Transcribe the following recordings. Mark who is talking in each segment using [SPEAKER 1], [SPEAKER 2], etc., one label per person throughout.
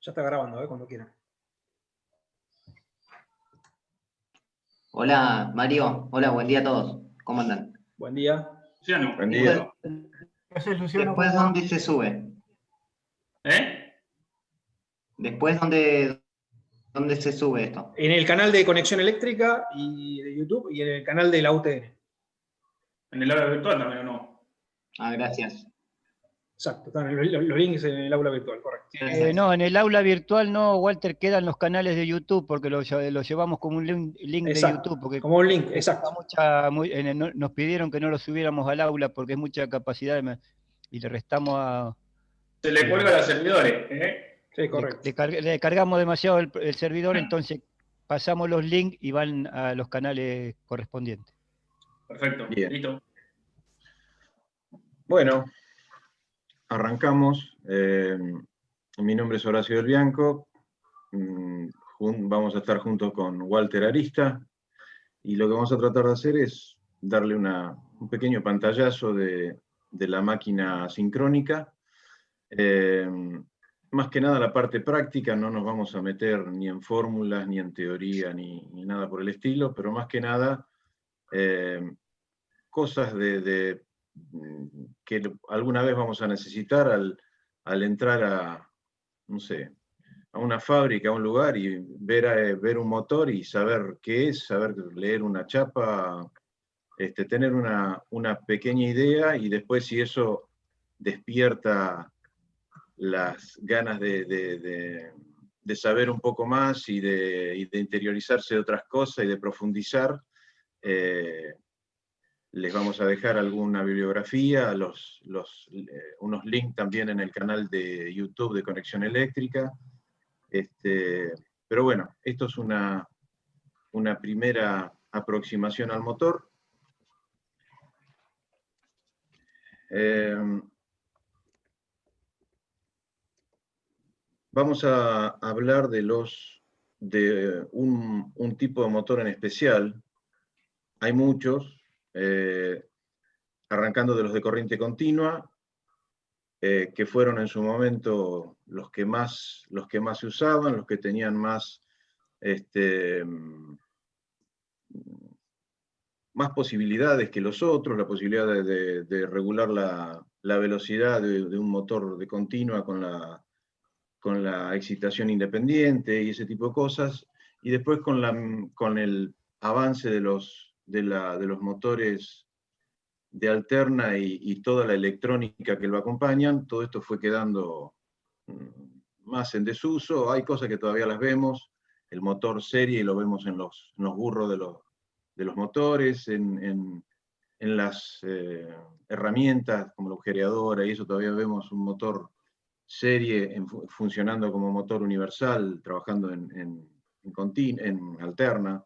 [SPEAKER 1] Ya está grabando, cuando quieran.
[SPEAKER 2] Hola, Mario. Hola, buen día a todos. ¿Cómo andan?
[SPEAKER 1] Buen día.
[SPEAKER 3] Luciano,
[SPEAKER 4] Buen día.
[SPEAKER 1] Gracias, Luciano.
[SPEAKER 2] Después, ¿dónde se sube? Después, ¿dónde se sube esto?
[SPEAKER 1] En el canal de Conexión Eléctrica y de YouTube y en el canal de la UTN.
[SPEAKER 3] En el aula virtual también, ¿o no?
[SPEAKER 2] Ah, gracias.
[SPEAKER 1] Exacto, están los links en el aula virtual, correcto.
[SPEAKER 5] No, en el aula virtual no, Walter, quedan los canales de YouTube porque lo llevamos como un link de YouTube. Porque
[SPEAKER 1] como un link, exacto.
[SPEAKER 5] Nos pidieron que no lo subiéramos al aula porque es mucha capacidad y le restamos a...
[SPEAKER 3] Se le cuelga a los servidores,
[SPEAKER 1] Sí, correcto.
[SPEAKER 5] Le cargamos demasiado el servidor, entonces pasamos los links y van a los canales correspondientes.
[SPEAKER 3] Perfecto,
[SPEAKER 4] bien.
[SPEAKER 3] Listo.
[SPEAKER 4] Bueno, arrancamos. Mi nombre es Horacio del Bianco. Vamos a estar junto con Walter Arista. Y lo que vamos a tratar de hacer es darle un pequeño pantallazo de la máquina sincrónica. Más que nada la parte práctica, no nos vamos a meter ni en fórmulas, ni en teoría, ni nada por el estilo, pero más que nada cosas que alguna vez vamos a necesitar al entrar a, no sé, a una fábrica, a un lugar y ver un motor y saber qué es, saber leer una chapa, tener una pequeña idea y después si eso despierta las ganas de saber un poco más y de interiorizarse de otras cosas y de profundizar, les vamos a dejar alguna bibliografía, unos links también en el canal de YouTube de Conexión Eléctrica. Pero bueno, esto es una primera aproximación al motor. Vamos a hablar de un tipo de motor en especial. Hay muchos, arrancando de los de corriente continua, que fueron en su momento los que más se usaban, los que tenían más posibilidades que los otros, la posibilidad de regular la velocidad de un motor de continua con la excitación independiente y ese tipo de cosas, y después con el avance de los motores de alterna y toda la electrónica que lo acompañan, todo esto fue quedando más en desuso. Hay cosas que todavía las vemos, el motor serie lo vemos en los burros de los motores, en las herramientas como la agujereadora y eso todavía vemos un motor serie funcionando como motor universal, trabajando en alterna.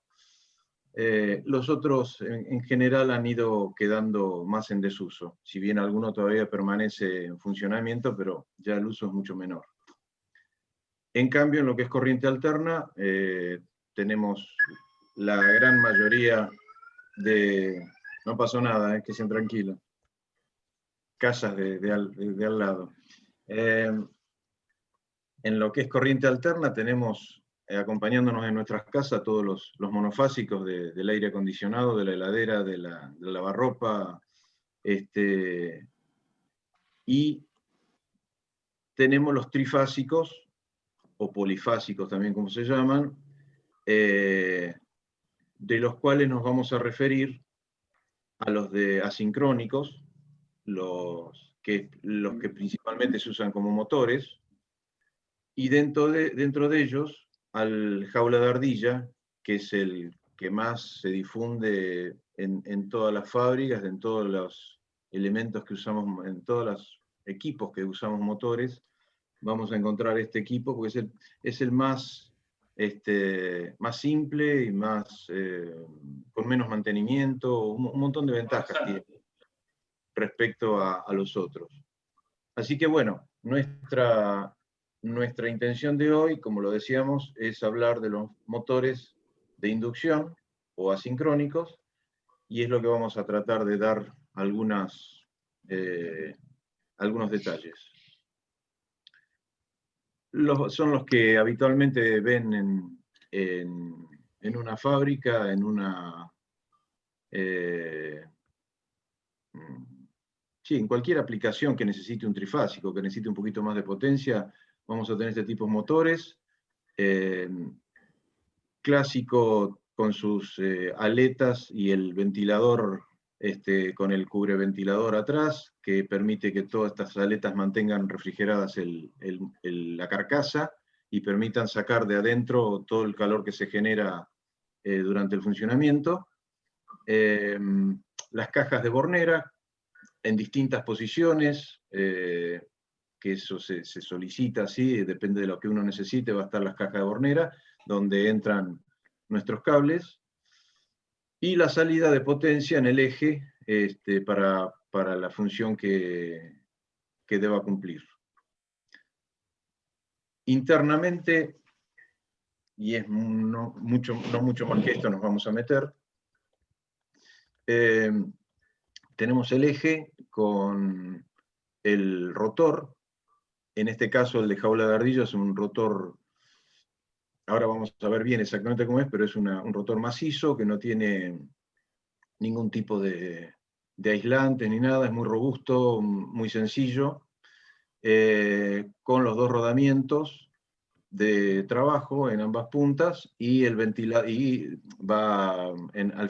[SPEAKER 4] Los otros en general han ido quedando más en desuso, si bien alguno todavía permanece en funcionamiento, pero ya el uso es mucho menor. En cambio, en lo que es corriente alterna, tenemos la gran mayoría de... No pasó nada, que sean tranquilos. Casas de al lado. En lo que es corriente alterna tenemos acompañándonos en nuestras casas todos los monofásicos del aire acondicionado, de la heladera, de la lavarropa, y tenemos los trifásicos, o polifásicos también como se llaman, de los cuales nos vamos a referir a los de asincrónicos, los que principalmente se usan como motores, y dentro de ellos al jaula de ardilla, que es el que más se difunde en todas las fábricas, en todos los elementos que usamos, en todos los equipos que usamos motores, vamos a encontrar este equipo porque es el más simple y con menos mantenimiento, un montón de ventajas tiene respecto a los otros. Así que bueno, nuestra intención de hoy, como lo decíamos, es hablar de los motores de inducción o asincrónicos, y es lo que vamos a tratar de dar algunos detalles. Son los que habitualmente ven en una fábrica, sí, en cualquier aplicación que necesite un trifásico, que necesite un poquito más de potencia, vamos a tener este tipo de motores. Clásico con sus aletas y el ventilador con el cubreventilador atrás, que permite que todas estas aletas mantengan refrigeradas la carcasa y permitan sacar de adentro todo el calor que se genera durante el funcionamiento. Las cajas de Bornera en distintas posiciones, que eso se solicita así, depende de lo que uno necesite, va a estar las cajas de Bornera, donde entran nuestros cables, y la salida de potencia en el eje para la función que deba cumplir. Internamente, y es no mucho más que esto nos vamos a meter, tenemos el eje con el rotor. En este caso el de jaula de ardilla es un rotor, ahora vamos a ver bien exactamente cómo es, pero es un rotor macizo que no tiene ningún tipo de aislante ni nada, es muy robusto, muy sencillo, con los dos rodamientos de trabajo en ambas puntas, y al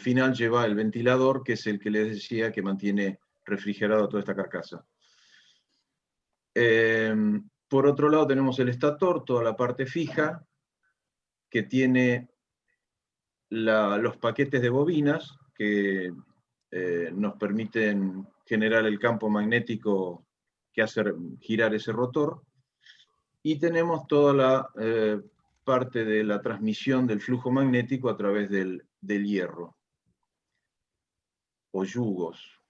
[SPEAKER 4] final lleva el ventilador, que es el que les decía que mantiene refrigerado toda esta carcasa. Por otro lado tenemos el estator, toda la parte fija, que tiene los paquetes de bobinas que nos permiten generar el campo magnético que hace girar ese rotor, y tenemos toda la parte de la transmisión del flujo magnético a través del hierro o yugos.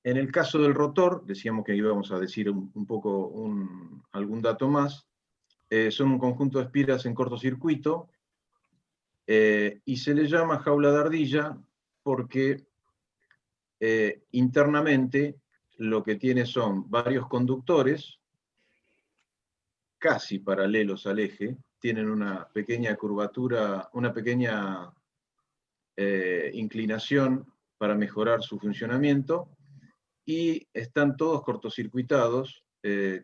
[SPEAKER 4] En el caso del rotor, decíamos que íbamos a decir un poco algún dato más. Son un conjunto de espiras en cortocircuito, y se le llama jaula de ardilla porque internamente lo que tiene son varios conductores casi paralelos al eje, tienen una pequeña curvatura, una pequeña inclinación para mejorar su funcionamiento, y están todos cortocircuitados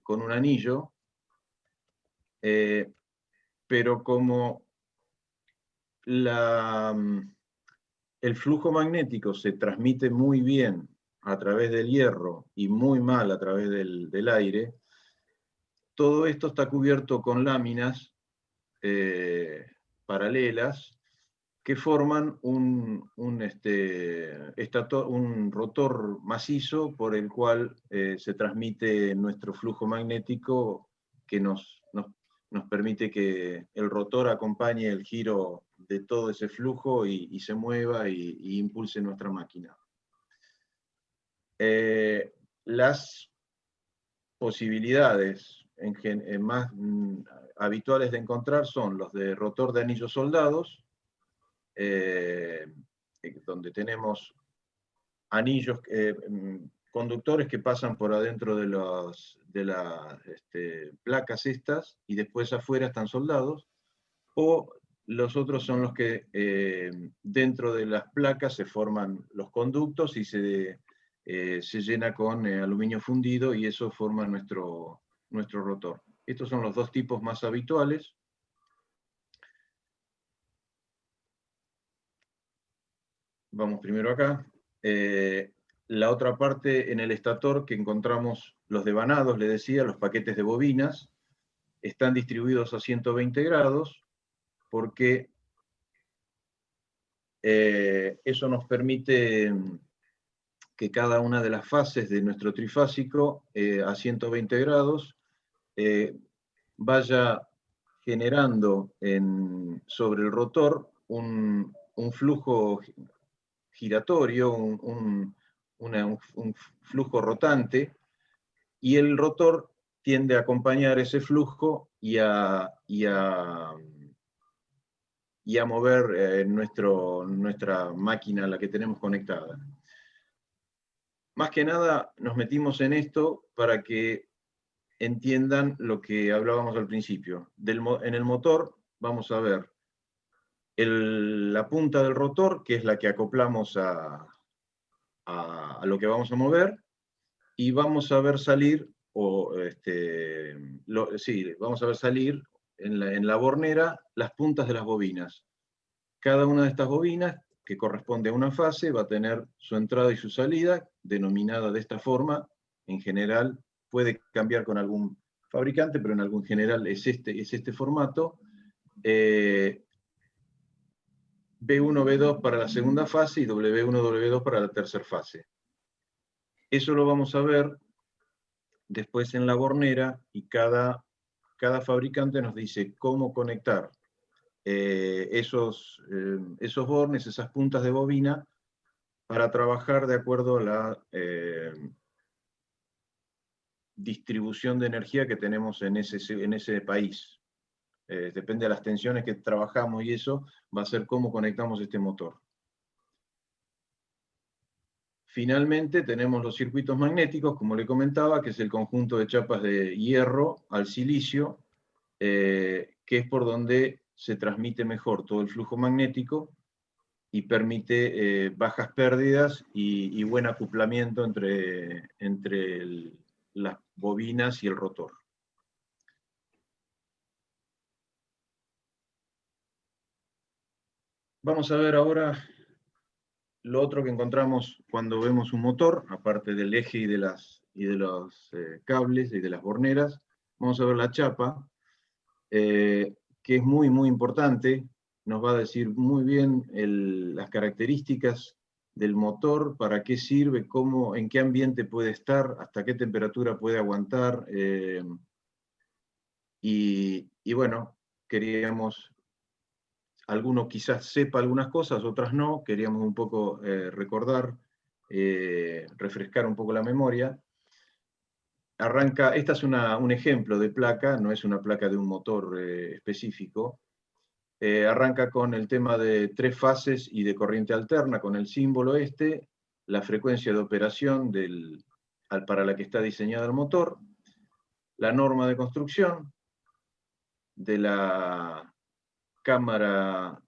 [SPEAKER 4] con un anillo, pero como el flujo magnético se transmite muy bien a través del hierro y muy mal a través del aire, todo esto está cubierto con láminas paralelas que forman un rotor macizo por el cual se transmite nuestro flujo magnético, que nos permite que el rotor acompañe el giro de todo ese flujo y se mueva y impulse nuestra máquina. Las posibilidades más habituales de encontrar son los de rotor de anillos soldados, donde tenemos anillos, conductores que pasan por adentro de las placas estas, y después afuera están soldados, o los otros son los que dentro de las placas se forman los conductos y se llena con aluminio fundido, y eso forma nuestro rotor. Estos son los dos tipos más habituales. Vamos primero acá. La otra parte, en el estator, que encontramos los devanados, le decía, los paquetes de bobinas, están distribuidos a 120 grados, porque eso nos permite que cada una de las fases de nuestro trifásico a 120 grados vaya generando sobre el rotor un flujo giratorio, un flujo rotante, y el rotor tiende a acompañar ese flujo y a mover nuestra máquina, la que tenemos conectada. más que nada nos metimos en esto para que entiendan lo que hablábamos al principio. En el motor vamos a ver la punta del rotor, que es la que acoplamos a lo que vamos a mover, y vamos a ver salir, vamos a ver salir en la bornera las puntas de las bobinas. Cada una de estas bobinas, que corresponde a una fase, va a tener su entrada y su salida, denominada de esta forma. En general, puede cambiar con algún fabricante, pero en algún general es este formato. B1, B2 para la segunda fase y W1, W2 para la tercera fase. Eso lo vamos a ver después en la bornera, y cada fabricante nos dice cómo conectar esos bornes, esas puntas de bobina, para trabajar de acuerdo a la distribución de energía que tenemos en ese país. Depende de las tensiones que trabajamos, y eso va a ser cómo conectamos este motor. Finalmente tenemos los circuitos magnéticos, como le comentaba, que es el conjunto de chapas de hierro al silicio, que es por donde se transmite mejor todo el flujo magnético y permite bajas pérdidas y buen acoplamiento entre las bobinas y el rotor. Vamos a ver ahora lo otro que encontramos cuando vemos un motor, aparte del eje y de los cables y de las borneras. Vamos a ver la chapa, que es muy, muy importante. Nos va a decir muy bien las características del motor, para qué sirve, en qué ambiente puede estar, hasta qué temperatura puede aguantar. Y bueno, queríamos, alguno quizás sepa algunas cosas, otras no, queríamos un poco recordar, refrescar un poco la memoria. Esta es un ejemplo de placa, no es una placa de un motor específico. Arranca con el tema de 3 fases y de corriente alterna, con el símbolo la frecuencia de operación para la que está diseñado el motor, la norma de construcción de la Cámara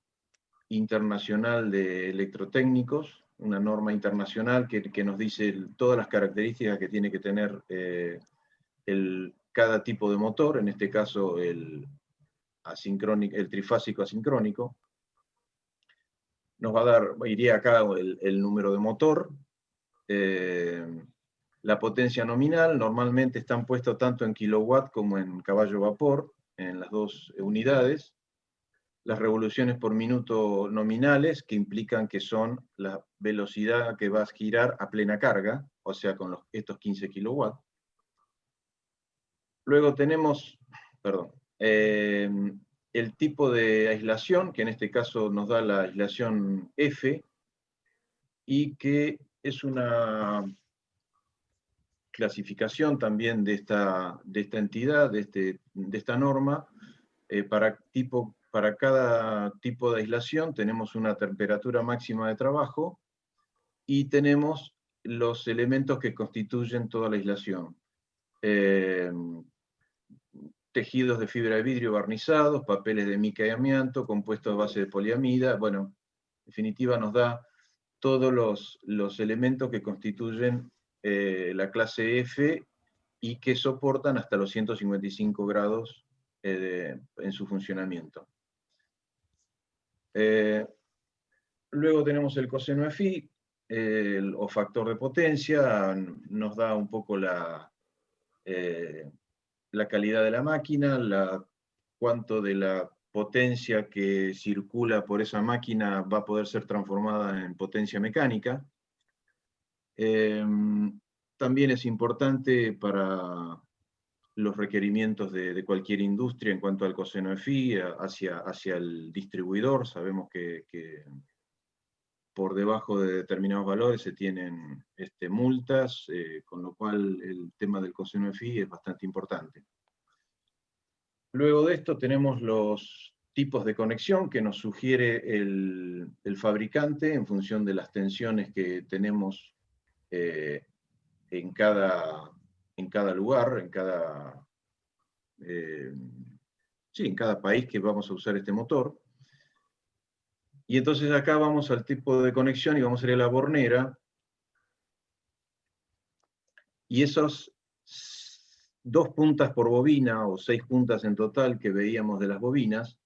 [SPEAKER 4] Internacional de Electrotécnicos, una norma internacional que nos dice todas las características que tiene que tener cada tipo de motor, en este caso el trifásico asincrónico. Nos va a dar, iría acá el número de motor, la potencia nominal. Normalmente están puestos tanto en kilowatt como en caballo vapor, en las dos unidades. Las revoluciones por minuto nominales, que implican que son la velocidad que va a girar a plena carga, o sea, con estos 15 kilowatts. Luego tenemos, el tipo de aislación, que en este caso nos da la aislación F, y que es una clasificación también de esta entidad, de esta norma. Para cada tipo de aislación tenemos una temperatura máxima de trabajo y tenemos los elementos que constituyen toda la aislación. Tejidos de fibra de vidrio barnizados, papeles de mica y amianto, compuestos a base de poliamida. Bueno, en definitiva nos da todos los elementos que constituyen la clase F y que soportan hasta los 155 grados en su funcionamiento. Luego tenemos el coseno de phi, o factor de potencia. Nos da un poco la calidad de la máquina, cuánto de la potencia que circula por esa máquina va a poder ser transformada en potencia mecánica. También es importante para los requerimientos de cualquier industria en cuanto al coseno de phi hacia el distribuidor. Sabemos que por debajo de determinados valores se tienen multas, con lo cual el tema del coseno de phi es bastante importante. Luego de esto tenemos los tipos de conexión que nos sugiere el fabricante en función de las tensiones que tenemos en cada lugar, en cada país que vamos a usar este motor. Y entonces acá vamos al tipo de conexión y vamos a ir a la bornera. Y esos 2 puntas por bobina, o 6 puntas en total que veíamos de las bobinas,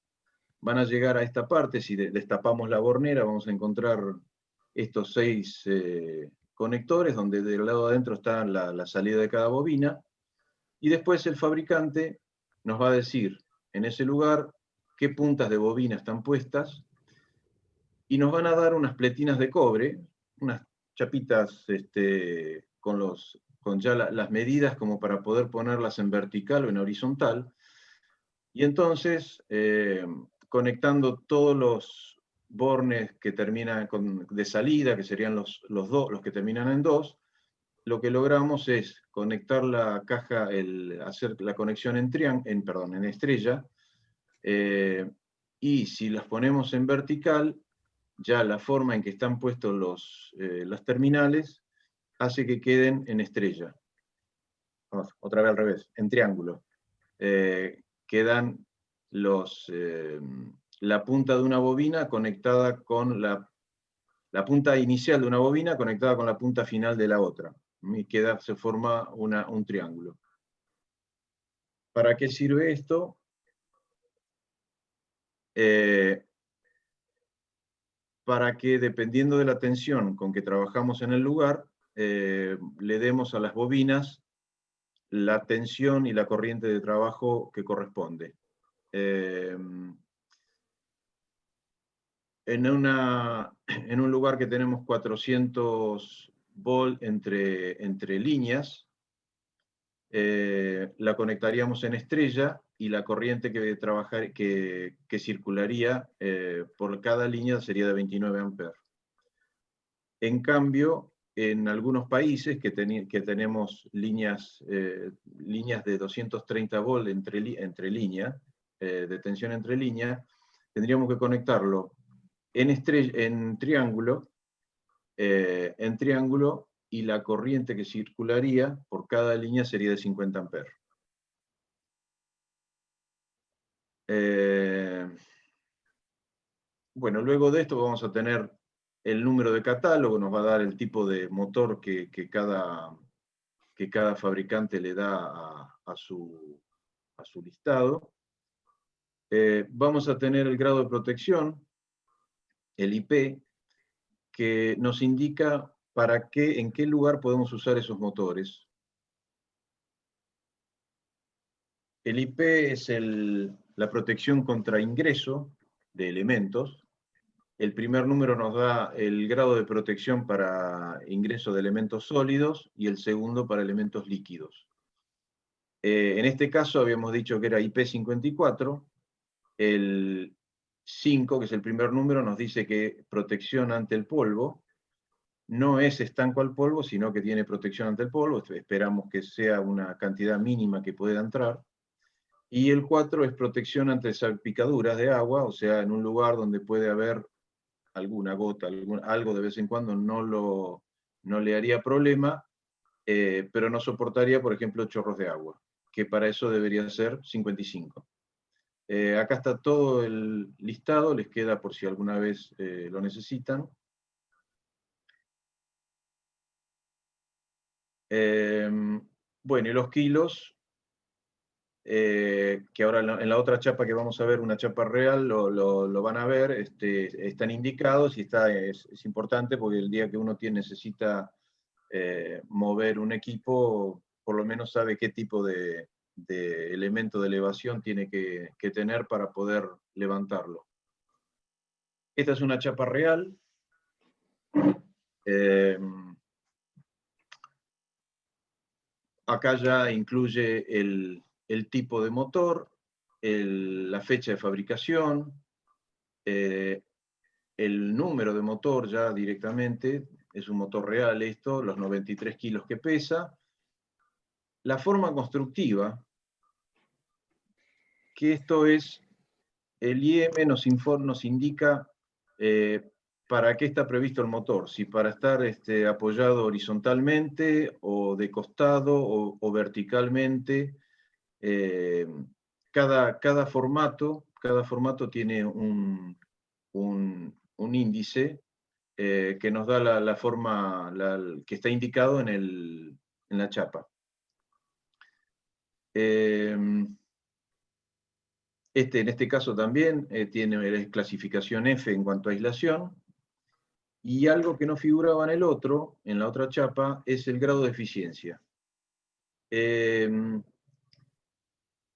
[SPEAKER 4] van a llegar a esta parte. Si destapamos la bornera, vamos a encontrar estos 6 conectores, donde del lado adentro está la salida de cada bobina. Y después el fabricante nos va a decir en ese lugar qué puntas de bobina están puestas, y nos van a dar unas pletinas de cobre, unas chapitas con ya las medidas como para poder ponerlas en vertical o en horizontal. Y entonces, conectando todos los bornes que terminan de salida, que serían los que terminan en 2, lo que logramos es conectar la caja, hacer la conexión en estrella, y si las ponemos en vertical, ya la forma en que están puestos las terminales hace que queden en estrella. Vamos, otra vez al revés, en triángulo. Quedan la punta de una bobina conectada con la punta inicial de una bobina conectada con la punta final de la otra. Y se forma un triángulo. ¿Para qué sirve esto? Para que, dependiendo de la tensión con que trabajamos en el lugar, le demos a las bobinas la tensión y la corriente de trabajo que corresponde. En un lugar que tenemos 400 volt entre líneas, la conectaríamos en estrella, y la corriente que circularía por cada línea sería de 29 amperes. En cambio, en algunos países que tenemos líneas de 230 volt entre líneas, de tensión entre líneas, tendríamos que conectarlo en triángulo, y la corriente que circularía por cada línea sería de 50 amperes. Bueno, luego de esto vamos a tener el número de catálogo, nos va a dar el tipo de motor que cada fabricante le da a su listado. Vamos a tener el grado de protección, el IP, que nos indica en qué lugar podemos usar esos motores. El IP es la protección contra ingreso de elementos. El primer número nos da el grado de protección para ingreso de elementos sólidos, y el segundo para elementos líquidos. En este caso habíamos dicho que era IP54. El 5, que es el primer número, nos dice que protección ante el polvo. No es estanco al polvo, sino que tiene protección ante el polvo. Esperamos que sea una cantidad mínima que pueda entrar. Y el 4 es protección ante salpicaduras de agua, o sea, en un lugar donde puede haber alguna gota, algo de vez en cuando no le haría problema, pero no soportaría, por ejemplo, chorros de agua, que para eso debería ser 55. Acá está todo el listado, les queda por si alguna vez lo necesitan. Bueno, y los kilos, que ahora en la otra chapa que vamos a ver, una chapa real, lo van a ver, están indicados, y es importante porque el día que uno necesita mover un equipo, por lo menos sabe qué tipo de elemento de elevación tiene que tener para poder levantarlo. Esta es una chapa real. Acá ya incluye el tipo de motor, la fecha de fabricación, el número de motor ya directamente, es un motor real esto, los 93 kilos que pesa, la forma constructiva, que esto es, el IM nos indica para qué está previsto el motor, si para estar apoyado horizontalmente o de costado o verticalmente. Cada formato tiene un índice que nos da la forma que está indicado en la chapa. En este caso también tiene clasificación F en cuanto a aislación, y algo que no figuraba en la otra chapa, es el grado de eficiencia. El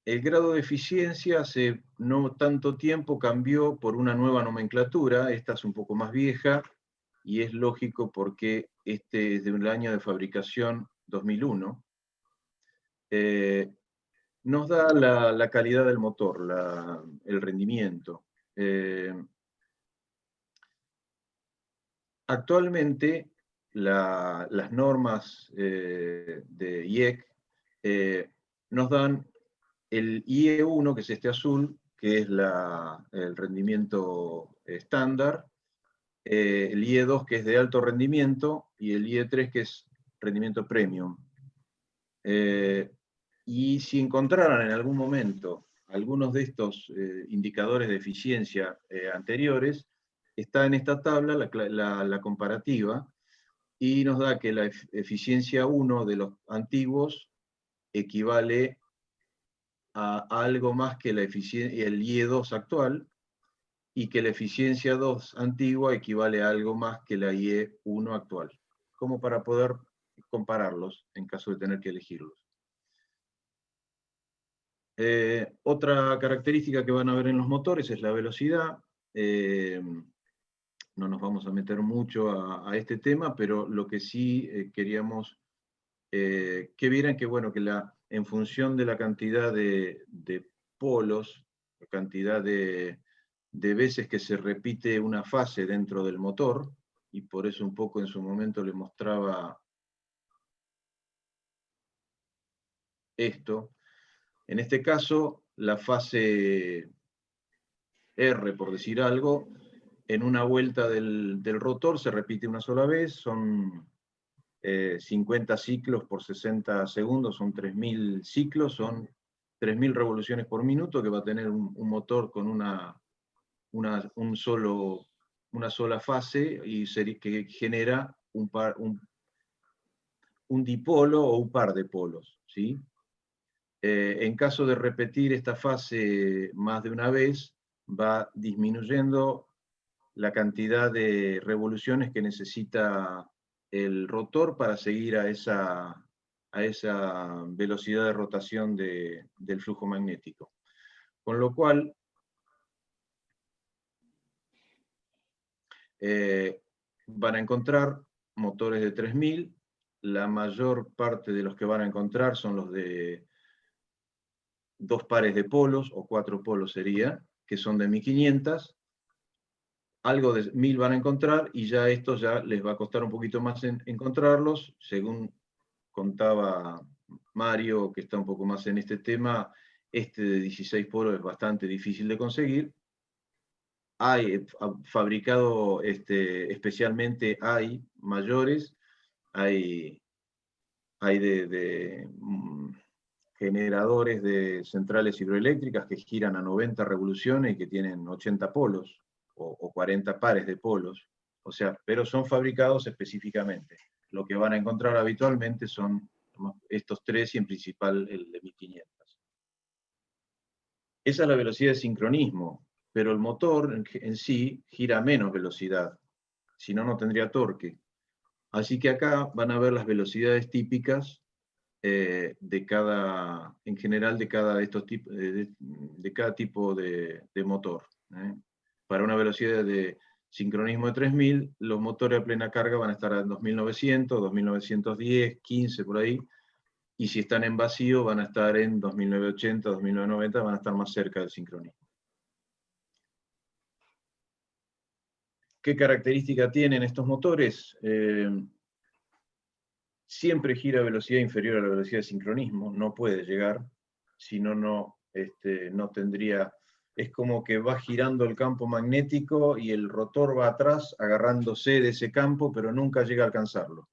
[SPEAKER 4] grado de eficiencia hace no tanto tiempo cambió por una nueva nomenclatura. Esta es un poco más vieja, y es lógico porque este es de un año de fabricación 2001. Nos da la calidad del motor, el rendimiento. Actualmente, las normas de IEC nos dan el IE1, que es este azul, que es el rendimiento estándar, el IE2, que es de alto rendimiento, y el IE3, que es rendimiento premium. Y si encontraran en algún momento algunos de estos indicadores de eficiencia anteriores, está en esta tabla la comparativa, y nos da que la eficiencia 1 de los antiguos equivale a algo más que el IE2 actual, y que la eficiencia 2 antigua equivale a algo más que la IE1 actual, como para poder compararlos en caso de tener que elegirlos. Otra característica que van a ver en los motores es la velocidad. No nos vamos a meter mucho a este tema, pero lo que sí queríamos que vieran que, bueno, en función de la cantidad de polos, la cantidad de veces que se repite una fase dentro del motor, y por eso un poco en su momento le mostraba esto. En este caso, la fase R, por decir algo, en una vuelta del rotor se repite una sola vez, son 50 ciclos por 60 segundos, son 3.000 ciclos, son 3.000 revoluciones por minuto, que va a tener un motor con una sola fase, y que genera un dipolo o un par de polos, ¿sí? En caso de repetir esta fase más de una vez, va disminuyendo la cantidad de revoluciones que necesita el rotor para seguir a esa velocidad de rotación del flujo magnético. Con lo cual, van a encontrar motores de 3.000, la mayor parte de los que van a encontrar son los de 2 pares de polos, o 4 polos sería, que son de 1.500, algo de 1.000 van a encontrar, y ya estos ya les va a costar un poquito más encontrarlos. Según contaba Mario, que está un poco más en este tema, este de 16 polos es bastante difícil de conseguir. Hay fabricado especialmente, hay mayores, hay generadores de centrales hidroeléctricas que giran a 90 revoluciones y que tienen 80 polos o 40 pares de polos, o sea, pero son fabricados específicamente. Lo que van a encontrar habitualmente son estos tres, y en principal el de 1500. Esa es la velocidad de sincronismo, pero el motor en sí gira a menos velocidad, si no, no tendría torque. Así que acá van a ver las velocidades típicas en general de cada tipo de motor. Para una velocidad de sincronismo de 3.000, los motores a plena carga van a estar a 2.900, 2.910, 15 por ahí, y si están en vacío van a estar en 2.980, 2.990, van a estar más cerca del sincronismo. ¿Qué característica tienen estos motores? Siempre gira a velocidad inferior a la velocidad de sincronismo, no puede llegar, si no, no tendría es como que va girando el campo magnético y el rotor va atrás agarrándose de ese campo, pero nunca llega a alcanzarlo.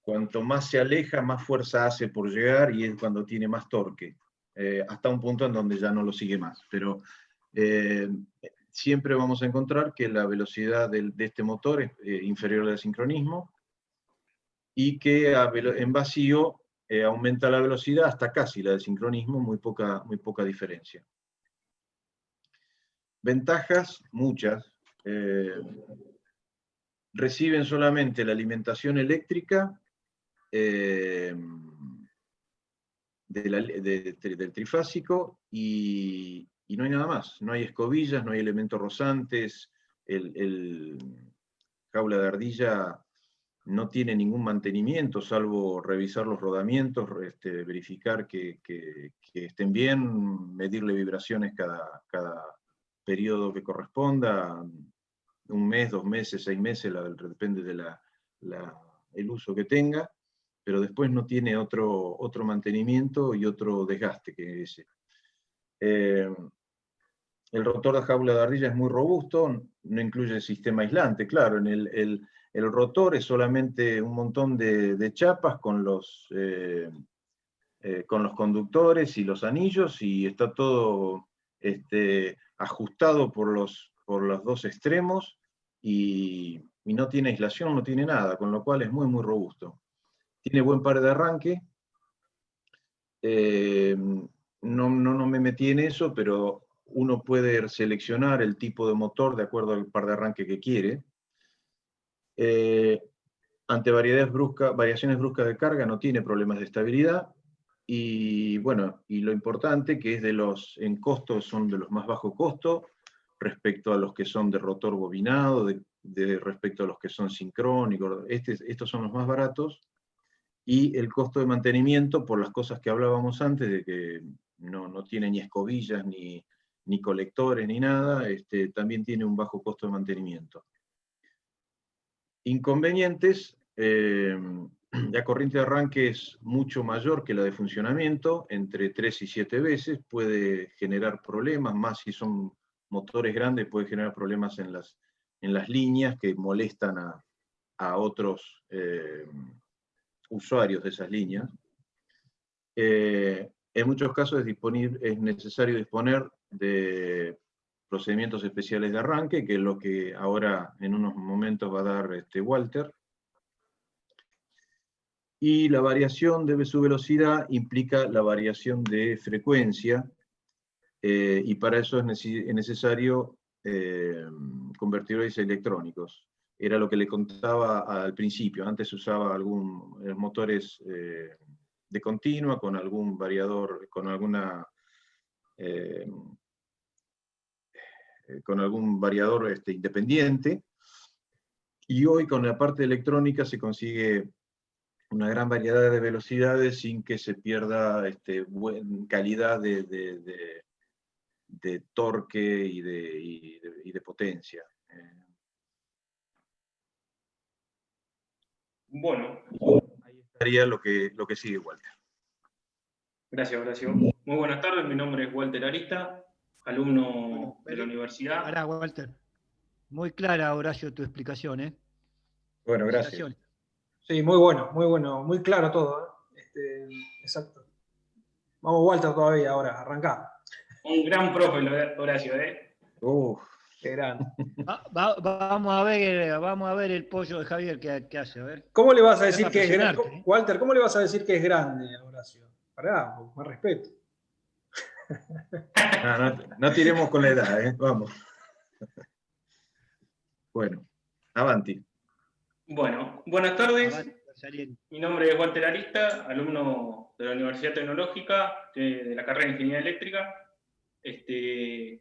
[SPEAKER 4] Cuanto más se aleja, más fuerza hace por llegar y es cuando tiene más torque, hasta un punto en donde ya no lo sigue más. Pero siempre vamos a encontrar que la velocidad de este motor es inferior al sincronismo y que en vacío aumenta la velocidad hasta casi la del sincronismo, muy poca diferencia. Ventajas, muchas. Reciben solamente la alimentación eléctrica del trifásico y no hay nada más. No hay escobillas, no hay elementos rozantes, el jaula de ardilla no tiene ningún mantenimiento, salvo revisar los rodamientos, verificar que estén bien, medirle vibraciones cada periodo que corresponda, 1 mes, 2 meses, 6 meses, depende del uso que tenga, pero después no tiene otro mantenimiento y otro desgaste que ese. El rotor de jaula de ardilla es muy robusto, no incluye el sistema aislante, claro, el rotor es solamente un montón de chapas con los conductores y los anillos, y está todo ajustado por los 2 extremos, y no tiene aislación, no tiene nada, con lo cual es muy, muy robusto. Tiene buen par de arranque. No me metí en eso, pero uno puede seleccionar el tipo de motor de acuerdo al par de arranque que quiere. Ante variaciones bruscas de carga no tiene problemas de estabilidad. Y bueno, y lo importante que es en costo son de los más bajo costo respecto a los que son de rotor bobinado, respecto a los que son sincrónicos. Estos son los más baratos. Y el costo de mantenimiento, por las cosas que hablábamos antes, de que no tiene ni escobillas, ni colectores, ni nada, también tiene un bajo costo de mantenimiento. Inconvenientes, la corriente de arranque es mucho mayor que la de funcionamiento, entre 3 y 7 veces, puede generar problemas, más si son motores grandes, puede generar problemas en las líneas que molestan a otros usuarios de esas líneas. En muchos casos es necesario disponer de procedimientos especiales de arranque, que es lo que ahora en unos momentos va a dar Walter. Y la variación de su velocidad implica la variación de frecuencia, y para eso es necesario convertidores electrónicos. Era lo que le contaba al principio. Antes se usaba motores de continua con algún variador, con algún variador independiente, y hoy con la parte electrónica se consigue una gran variedad de velocidades sin que se pierda calidad de torque y de potencia.
[SPEAKER 3] Bueno.
[SPEAKER 4] Ahí estaría lo que sigue, Walter.
[SPEAKER 3] Gracias, Horacio. Muy buenas tardes, mi nombre es Walter Arista, alumno de la universidad.
[SPEAKER 5] Pará, Walter. Muy clara, Horacio, tu explicación, ¿eh?
[SPEAKER 4] Bueno, gracias.
[SPEAKER 1] Sí, muy bueno, muy claro todo, ¿eh? Exacto. Vamos, Walter, todavía, ahora, arrancá.
[SPEAKER 3] Un gran profe, Horacio, ¿eh?
[SPEAKER 1] Qué grande.
[SPEAKER 5] Vamos a ver el pollo de Javier que hace, a ver.
[SPEAKER 1] ¿Cómo le vas a decir que es grande? Walter, ¿cómo le vas a decir que es grande a Horacio? Pará, más respeto.
[SPEAKER 4] No tiremos con la edad, ¿eh? Vamos. Bueno, avanti.
[SPEAKER 3] Bueno, buenas tardes. Mi nombre es Walter Arista, alumno de la Universidad Tecnológica, de la carrera de Ingeniería Eléctrica.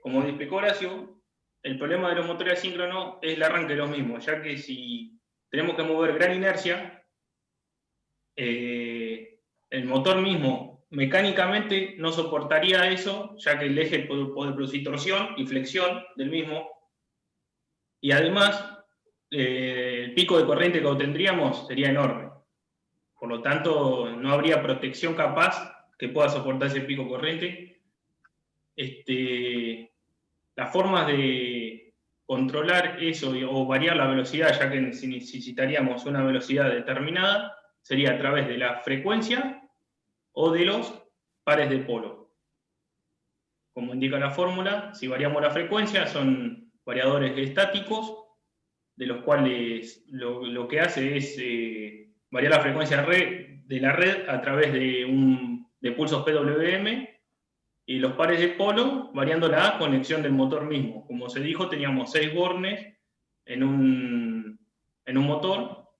[SPEAKER 3] Como explicó Horacio, el problema de los motores asíncronos es el arranque de los mismos, ya que si tenemos que mover gran inercia, el motor mismo mecánicamente no soportaría eso, ya que el eje puede producir torsión y flexión del mismo, y además el pico de corriente que obtendríamos sería enorme. Por lo tanto, no habría protección capaz que pueda soportar ese pico de corriente, las formas de controlar eso o variar la velocidad, ya que necesitaríamos una velocidad determinada, sería a través de la frecuencia o de los pares de polo. Como indica la fórmula, si variamos la frecuencia, son variadores estáticos, de los cuales lo que hace es variar la frecuencia de la red a través de pulsos PWM, y los pares de polo variando la conexión del motor mismo. Como se dijo, teníamos 6 bornes en un motor,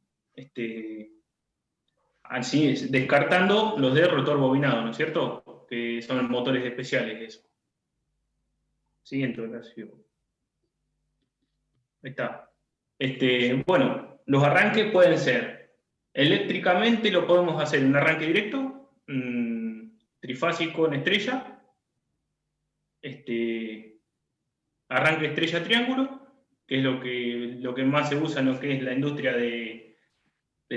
[SPEAKER 3] así descartando los de rotor bobinado, ¿no es cierto? Que son motores especiales eso. Siguiente oración. Ahí está. Bueno, los arranques pueden ser, eléctricamente lo podemos hacer un arranque directo, trifásico en estrella, arranque estrella-triángulo, que es lo que más se usa en lo que es la industria de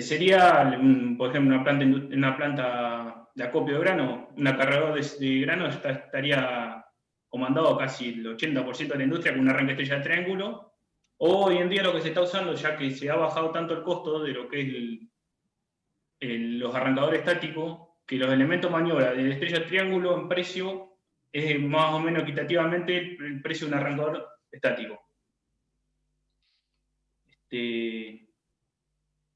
[SPEAKER 3] cereal, por ejemplo, una planta de acopio de grano, un acarreador de grano estaría comandado casi el 80% de la industria con un arranque estrella-triángulo. Hoy en día lo que se está usando, ya que se ha bajado tanto el costo de lo que es los arrancadores estáticos, que los elementos maniobra de estrella-triángulo en precio es más o menos equitativamente el precio de un arrancador estático.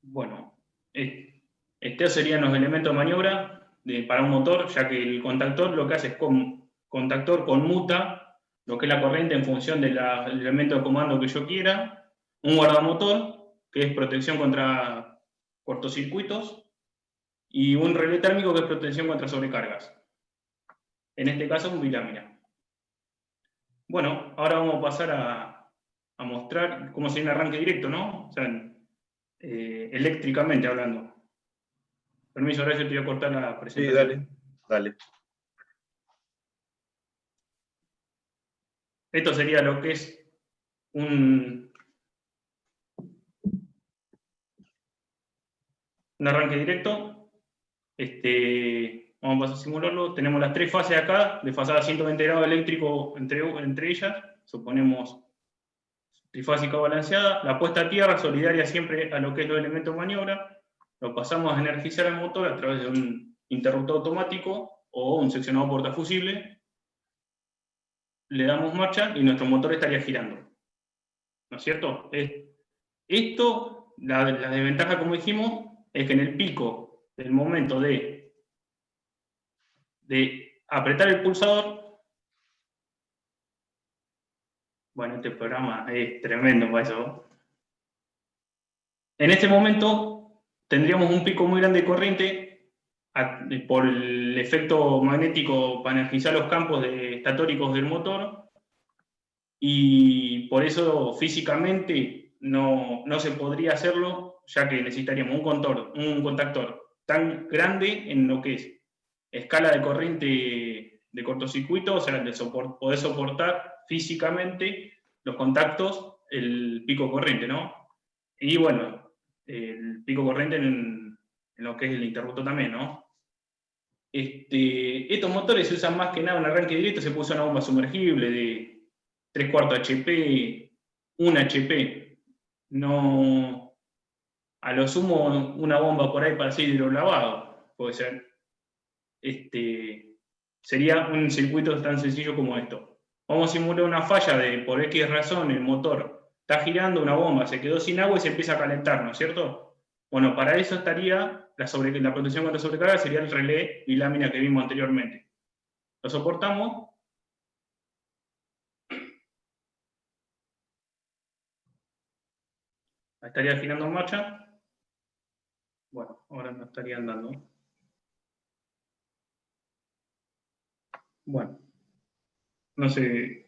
[SPEAKER 3] Bueno, estos serían los elementos de maniobra para un motor, ya que el contactor lo que hace es contactor conmuta lo que es la corriente en función del elemento de comando que yo quiera, un guardamotor, que es protección contra cortocircuitos, y un relé térmico, que es protección contra sobrecargas. En este caso, un bilámina. Bueno, ahora vamos a pasar a mostrar cómo sería un arranque directo, ¿no? O sea, eléctricamente hablando. Permiso, ahora yo te voy a cortar la presentación.
[SPEAKER 4] Sí, dale.
[SPEAKER 3] Esto sería lo que es un arranque directo. Vamos a pasar a simularlo. Tenemos las 3 fases acá, desfasada 120 grados eléctrico entre ellas. Suponemos trifásica balanceada. La puesta a tierra solidaria siempre a lo que es los elementos de maniobra. Lo pasamos a energizar el motor a través de un interruptor automático o un seccionado portafusible. Le damos marcha y nuestro motor estaría girando. ¿No es cierto? Esto, la desventaja, como dijimos, es que en el pico del momento de apretar el pulsador, bueno, este programa es tremendo para eso. En este momento tendríamos un pico muy grande de corriente por el efecto magnético para energizar los campos estatóricos del motor, y por eso físicamente no se podría hacerlo, ya que necesitaríamos un contactor tan grande en lo que es escala de corriente de cortocircuito, o sea, poder soportar físicamente los contactos, el pico corriente, ¿no? Y bueno, el pico corriente en lo que es el interruptor también, ¿no? Estos motores se usan más que nada en arranque directo, se puso una bomba sumergible de 3/4 HP, 1 HP, no, a lo sumo una bomba por ahí para hacer hidrolavado, puede ser. Sería un circuito tan sencillo como esto. Vamos a simular una falla de por X razón el motor está girando, una bomba se quedó sin agua y se empieza a calentar, ¿no es cierto? Bueno, para eso estaría la protección contra sobrecarga, sería el relé bilámina que vimos anteriormente. Lo soportamos. Estaría girando en marcha. Bueno, ahora no estaría andando. Bueno, no sé.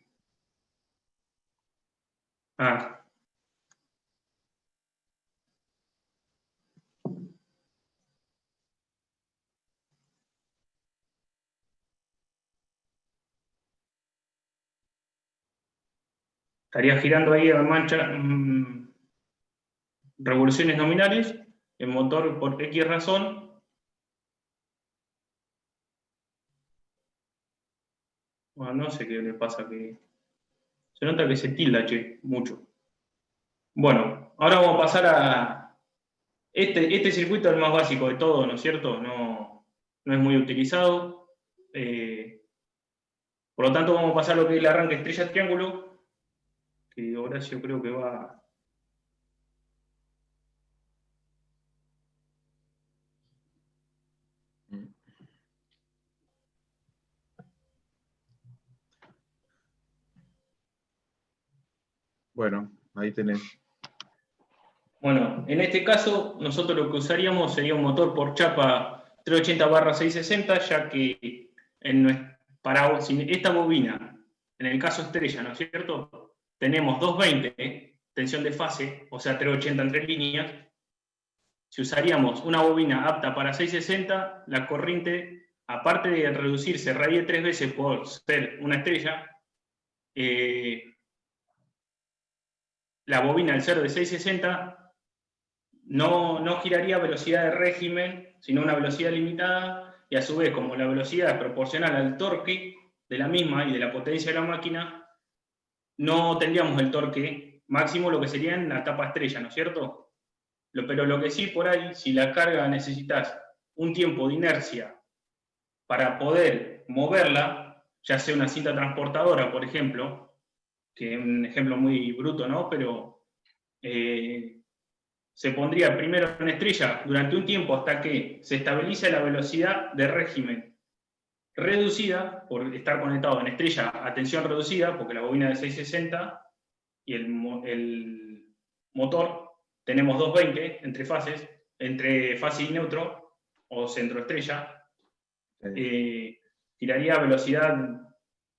[SPEAKER 3] Estaría girando ahí en marcha revoluciones nominales, el motor por X razón. Bueno, no sé qué le pasa, que se nota que se tilda, che, mucho. Bueno, ahora vamos a pasar a... Este circuito es el más básico de todo, ¿no es cierto? No es muy utilizado. Por lo tanto, vamos a pasar a lo que es el arranque estrella-triángulo, que Horacio creo que va...
[SPEAKER 4] Bueno, ahí tenés.
[SPEAKER 3] Bueno, en este caso, nosotros lo que usaríamos sería un motor por chapa 380/660, ya que para esta bobina, en el caso estrella, ¿no es cierto? Tenemos 220, tensión de fase, o sea, 380 entre líneas. Si usaríamos una bobina apta para 660, la corriente, aparte de reducirse radie 3 veces por ser una estrella, la bobina al ser de 660 no giraría a velocidad de régimen, sino una velocidad limitada, y a su vez, como la velocidad es proporcional al torque de la misma y de la potencia de la máquina, no tendríamos el torque máximo, lo que sería en la etapa estrella, ¿no es cierto? Pero lo que sí, por ahí, si la carga necesitas un tiempo de inercia para poder moverla, ya sea una cinta transportadora, por ejemplo, que es un ejemplo muy bruto, ¿no? Pero se pondría primero en estrella durante un tiempo hasta que se estabiliza la velocidad de régimen reducida, por estar conectado en estrella a tensión reducida, porque la bobina de 660 y el motor tenemos 220 entre fase y neutro, o centro estrella, tiraría a velocidad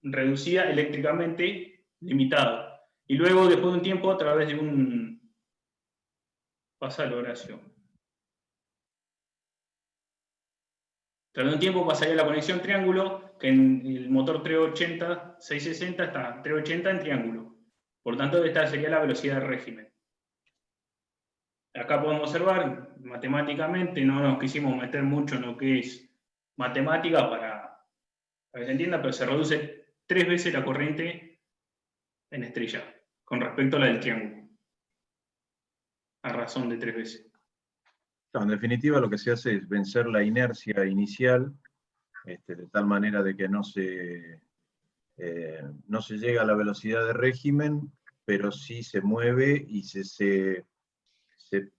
[SPEAKER 3] reducida eléctricamente limitado. Y luego, después de un tiempo, a través de un... Pasalo, Horacio. Tras un tiempo pasaría la conexión triángulo, que en el motor 380, 660 está 380 en triángulo. Por tanto, esta sería la velocidad de régimen. Acá podemos observar, matemáticamente, no nos quisimos meter mucho en lo que es matemática para que se entienda, pero se reduce 3 veces la corriente en estrella, con respecto a la del triángulo. A razón de 3 veces.
[SPEAKER 4] En definitiva, lo que se hace es vencer la inercia inicial, de tal manera de que no se llega a la velocidad de régimen, pero sí se mueve y se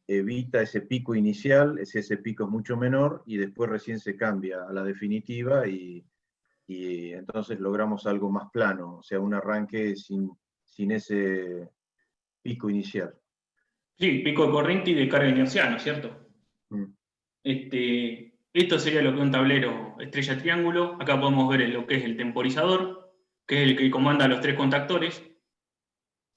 [SPEAKER 4] evita ese pico inicial, ese pico es mucho menor, y después recién se cambia a la definitiva, y entonces logramos algo más plano, o sea, un arranque sin ese pico inicial.
[SPEAKER 3] Sí, pico de corriente y de carga inercial, ¿no es cierto? Esto sería lo que es un tablero estrella-triángulo. Acá podemos ver lo que es el temporizador, que es el que comanda los 3 contactores.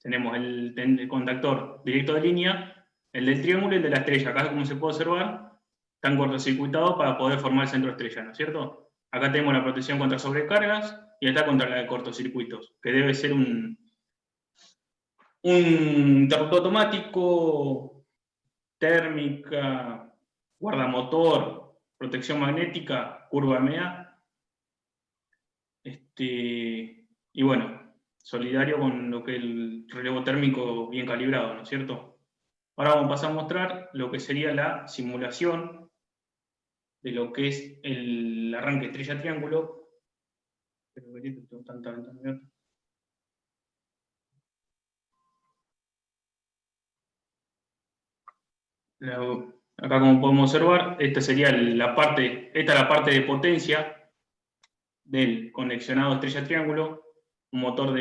[SPEAKER 3] Tenemos el contactor directo de línea, el del triángulo y el de la estrella. Acá, como se puede observar, están cortocircuitados para poder formar el centro estrella, ¿no es cierto? Acá tenemos la protección contra sobrecargas y está contra la de cortocircuitos, que debe ser un interruptor automático, térmica, guardamotor, protección magnética, curva MA. Y bueno, solidario con lo que es el relevo térmico bien calibrado, ¿no es cierto? Ahora vamos a pasar a mostrar lo que sería la simulación de lo que es el arranque estrella-triángulo. Acá, como podemos observar, esta sería la parte de potencia del conexionado estrella-triángulo, un motor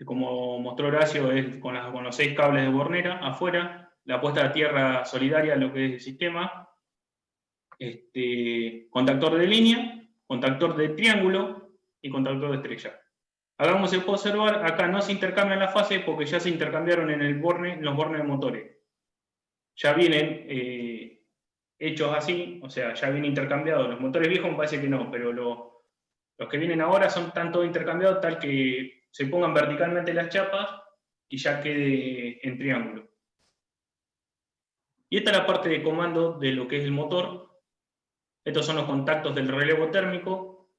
[SPEAKER 3] como mostró Horacio, es con los 6 cables de bornera afuera, la puesta a tierra solidaria, lo que es el sistema, contactor de línea, contactor de triángulo y contactor de estrella. Acá, como se puede observar, acá no se intercambian las fases porque ya se intercambiaron en los bornes de motores. Ya vienen hechos así, o sea, ya vienen intercambiados. Los motores viejos me parece que no, pero los que vienen ahora están todos intercambiados tal que se pongan verticalmente las chapas y ya quede en triángulo. Y esta es la parte de comando de lo que es el motor. Estos son los contactos del relevo térmico.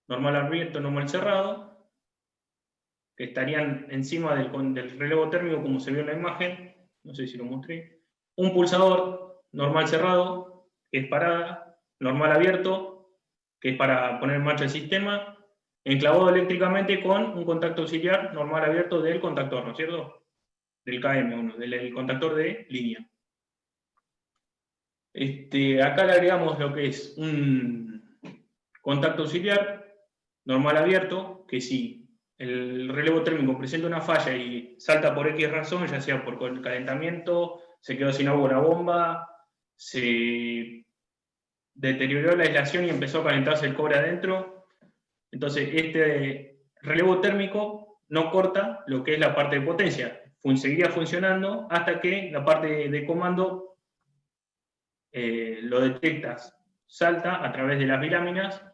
[SPEAKER 3] normal abierto, normal cerrado, que estarían encima del relevo térmico como se vio en la imagen, no sé si lo mostré. Un pulsador normal cerrado, que es parada, normal abierto, que es para poner en marcha el sistema, enclavado eléctricamente con un contacto auxiliar normal abierto del contactor, ¿no es cierto? Del KM1, del contactor de línea. Acá le agregamos lo que es un contacto auxiliar normal abierto, que si el relevo térmico presenta una falla y salta por X razón, ya sea por calentamiento, se quedó sin agua la bomba, se deterioró la aislación y empezó a calentarse el cobre adentro, entonces este relevo térmico no corta lo que es la parte de potencia, seguiría funcionando hasta que la parte de comando lo detectas, salta a través de las biláminas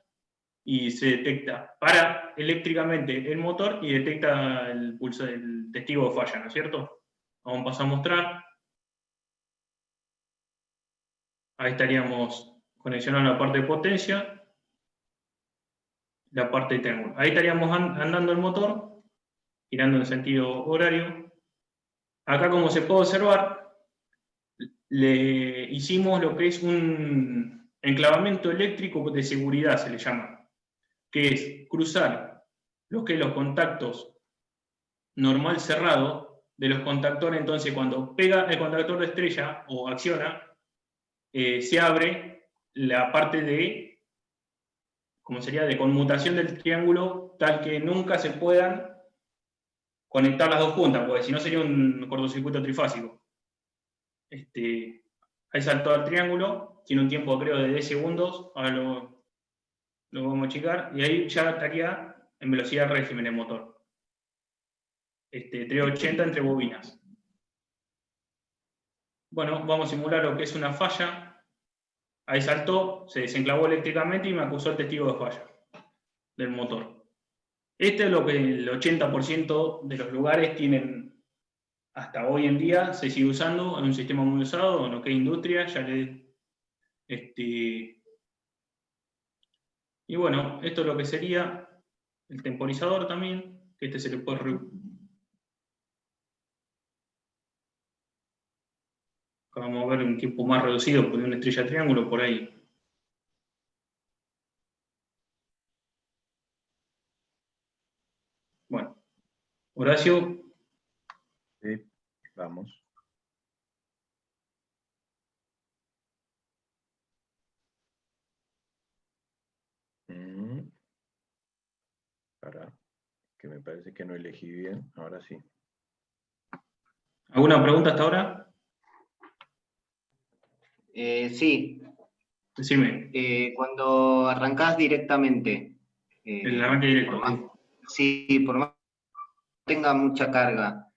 [SPEAKER 3] y se detecta, para eléctricamente el motor y detecta el testigo de falla, ¿no es cierto? Vamos a pasar a mostrar. Ahí estaríamos conexionando la parte de potencia, la parte de triángulo. Ahí estaríamos andando el motor, girando en sentido horario. Acá, como se puede observar, le hicimos lo que es un enclavamiento eléctrico de seguridad, se le llama, que es cruzar lo que es los contactos normal cerrado de los contactores. Entonces cuando pega el contactor de estrella o acciona, se abre la parte de, como sería, de conmutación del triángulo, tal que nunca se puedan conectar las dos puntas, porque si no sería un cortocircuito trifásico. Ahí saltó al triángulo, tiene un tiempo creo de 10 segundos, ahora lo vamos a achicar, y ahí ya estaría en velocidad régimen el motor. 380 entre bobinas. Bueno, vamos a simular lo que es una falla. Ahí saltó, se desenclavó eléctricamente y me acusó el testigo de falla del motor. Este es lo que el 80% de los lugares tienen. Hasta hoy en día se sigue usando, en un sistema muy usado, en lo que es industria, y bueno, esto es lo que sería el temporizador también, que se le puede... Vamos a ver un tiempo más reducido, porque una estrella triángulo por ahí. Bueno, Horacio.
[SPEAKER 4] Sí, vamos. Para, que me parece que no elegí bien, ahora sí.
[SPEAKER 3] ¿Alguna pregunta hasta ahora?
[SPEAKER 2] Sí.
[SPEAKER 3] Decime.
[SPEAKER 2] Cuando arrancás directamente.
[SPEAKER 3] El arranque directo.
[SPEAKER 2] Sí, por más que tenga mucha carga,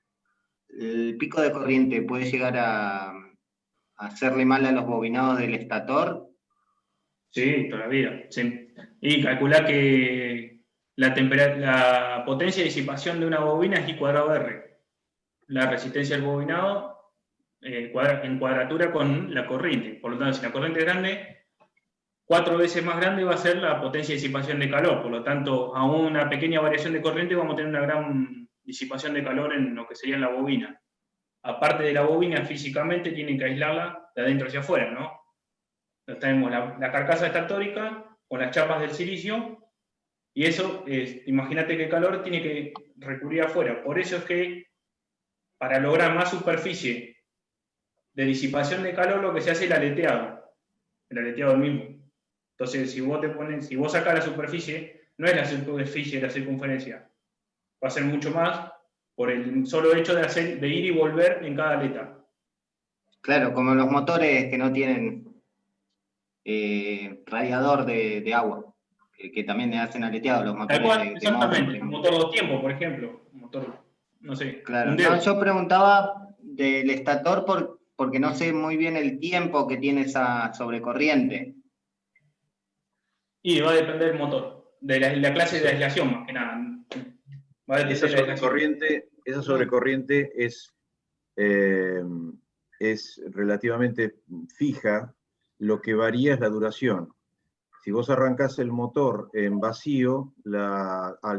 [SPEAKER 2] el pico de corriente puede llegar a hacerle mal a los bobinados del estator.
[SPEAKER 3] Sí, todavía. Sí. Y calcular que la potencia de disipación de una bobina es I cuadrado R. La resistencia del bobinado en cuadratura con la corriente. Por lo tanto, si la corriente es grande, 4 veces más grande va a ser la potencia de disipación de calor. Por lo tanto, a una pequeña variación de corriente vamos a tener una gran disipación de calor en lo que sería la bobina. Aparte de la bobina, físicamente tienen que aislarla de adentro hacia afuera, ¿no? Entonces tenemos la carcasa estatórica con las chapas del silicio, y eso, imagínate que el calor tiene que recurrir afuera. Por eso es que, para lograr más superficie de disipación de calor, lo que se hace es el aleteado mismo. Entonces, si vos sacás la superficie, no es la superficie de la circunferencia, va a ser mucho más por el solo hecho de ir y volver en cada aleta.
[SPEAKER 2] Claro, como los motores que no tienen radiador de agua, que también hacen aleteado los motores
[SPEAKER 3] exactamente,
[SPEAKER 2] de
[SPEAKER 3] motor 2 tiempos, por ejemplo. Motor, no sé.
[SPEAKER 2] Claro, no, yo preguntaba del estator porque no sé muy bien el tiempo que tiene esa sobrecorriente.
[SPEAKER 3] Y va a depender del motor, de la clase de aislación, más que nada. Va a
[SPEAKER 4] Esa sobrecorriente es relativamente fija, lo que varía es la duración. si vos arrancás el motor en vacío,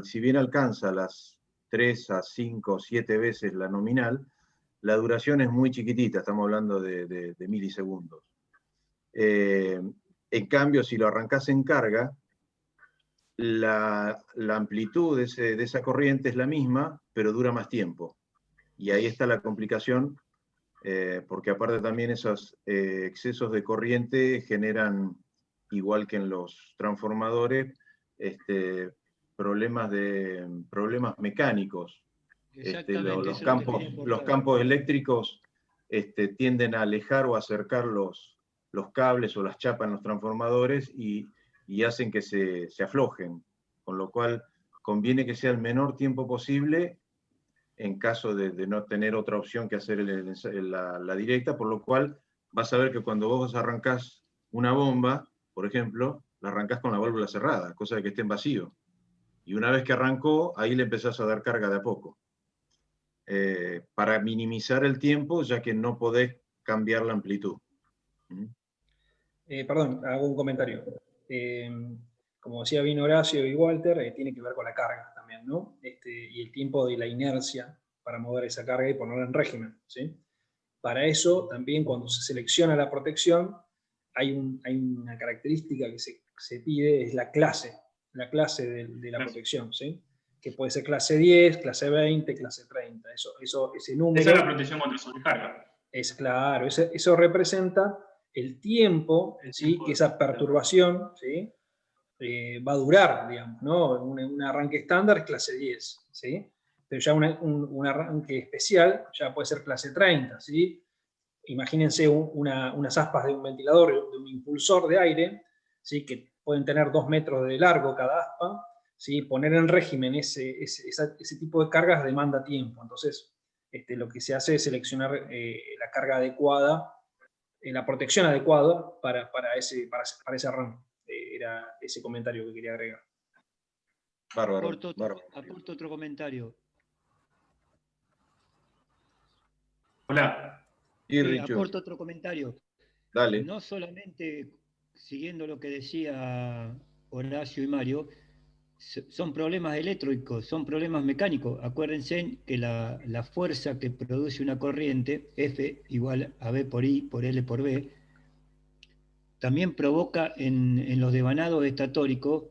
[SPEAKER 4] si bien alcanza las 3 a 5, 7 veces la nominal, la duración es muy chiquitita, estamos hablando de milisegundos. En cambio, si lo arrancás en carga, la amplitud de esa corriente es la misma, pero dura más tiempo. Y ahí está la complicación, porque aparte también esos excesos de corriente generan, igual que en los transformadores, problemas mecánicos. Los campos eléctricos tienden a alejar o acercar los cables o las chapas en los transformadores y hacen que se aflojen, con lo cual conviene que sea el menor tiempo posible en caso de no tener otra opción que hacer la directa, por lo cual vas a ver que cuando vos arrancás una bomba, por ejemplo, la arrancás con la válvula cerrada, cosa de que esté en vacío. Y una vez que arrancó, ahí le empezás a dar carga de a poco. Para minimizar el tiempo, ya que no podés cambiar la amplitud.
[SPEAKER 1] Perdón, hago un comentario. Como decía bien Horacio y Walter, tiene que ver con la carga también, ¿no? Y el tiempo de la inercia para mover esa carga y ponerla en régimen, ¿sí? Para eso, también cuando se selecciona la protección, hay una característica que se pide, es la clase de la protección, ¿sí? Que puede ser clase 10, clase 20, clase 30. Ese número...
[SPEAKER 3] Esa es la protección contra sobrecarga.
[SPEAKER 1] Es claro, eso representa el tiempo, ¿sí? Que esa perturbación, ¿sí? Va a durar, digamos, ¿no? Un arranque estándar es clase 10, ¿sí? Pero ya un arranque especial ya puede ser clase 30, ¿sí? Imagínense unas aspas de un ventilador, de un impulsor de aire, ¿sí? Que pueden tener 2 metros de largo cada aspa, ¿sí? Poner en régimen ese tipo de cargas demanda tiempo. Entonces, lo que se hace es seleccionar la carga adecuada, la protección adecuada para ese arranque. Era ese comentario que quería agregar.
[SPEAKER 4] Bárbaro.
[SPEAKER 5] Aporto otro comentario.
[SPEAKER 3] Hola.
[SPEAKER 5] Aporto otro comentario.
[SPEAKER 4] Dale.
[SPEAKER 5] No solamente siguiendo lo que decía Horacio y Mario, son problemas eléctricos, son problemas mecánicos. Acuérdense que la fuerza que produce una corriente, F igual a B por I por L por B, también provoca en los devanados estatóricos